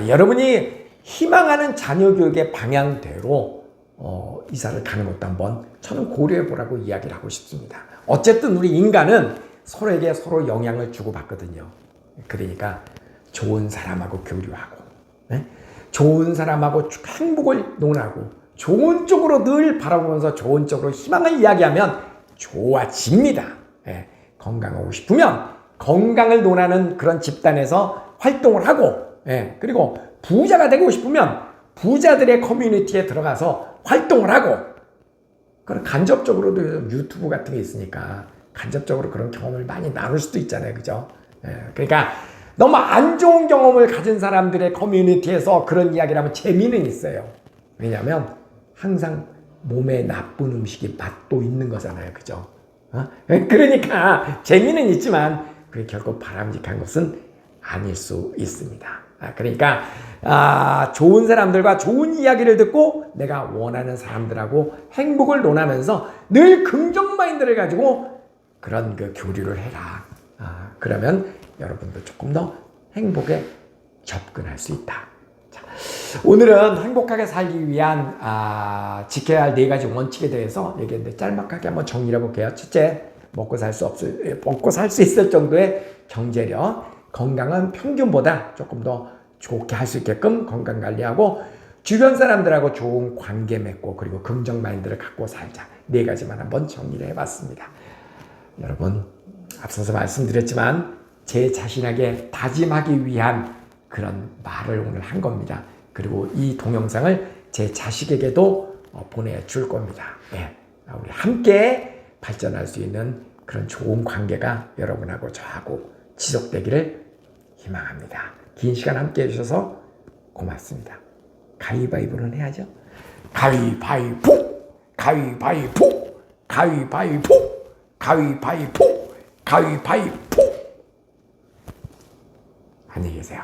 여러분이 희망하는 자녀 교육의 방향대로 이사를 가는 것도 한번 저는 고려해 보라고 이야기를 하고 싶습니다. 어쨌든 우리 인간은 서로에게 서로 영향을 주고받거든요. 그러니까 좋은 사람하고 교류하고 네? 좋은 사람하고 행복을 논하고 좋은 쪽으로 늘 바라보면서 좋은 쪽으로 희망을 이야기하면 좋아집니다. 네. 건강하고 싶으면 건강을 논하는 그런 집단에서 활동을 하고 네. 그리고 부자가 되고 싶으면 부자들의 커뮤니티에 들어가서 활동을 하고 그런 간접적으로도 유튜브 같은 게 있으니까 간접적으로 그런 경험을 많이 나눌 수도 있잖아요. 그죠? 그러니까 너무 안 좋은 경험을 가진 사람들의 커뮤니티에서 그런 이야기를 하면 재미는 있어요. 왜냐하면 항상 몸에 나쁜 음식이 맛도 있는 거잖아요. 그죠? 그러니까 재미는 있지만 그게 결국 바람직한 것은 아닐 수 있습니다. 그러니까 좋은 사람들과 좋은 이야기를 듣고 내가 원하는 사람들하고 행복을 논하면서 늘 긍정 마인드를 가지고 그런 그 교류를 해라. 그러면 여러분도 조금 더 행복에 접근할 수 있다. 자, 오늘은 행복하게 살기 위한 지켜야 할 4가지 원칙에 대해서 얘기했는데 짤막하게 한번 정리해 볼게요. 첫째, 먹고 살 수 있을 정도의 경제력, 건강은 평균보다 조금 더 좋게 할 수 있게끔 건강 관리하고 주변 사람들하고 좋은 관계 맺고 그리고 긍정 마인드를 갖고 살자. 4가지만 한번 정리를 해봤습니다. 여러분 앞서서 말씀드렸지만 제 자신에게 다짐하기 위한 그런 말을 오늘 한 겁니다. 그리고 이 동영상을 제 자식에게도 보내줄 겁니다. 네. 우리 함께 발전할 수 있는 그런 좋은 관계가 여러분하고 저하고 지속되기를 희망합니다. 긴 시간 함께 해주셔서 고맙습니다. 가위바위보는 해야죠. 가위바위보! 가위바위보! 가위바위보! 가위바위보! 가위바위보! 안녕히 계세요.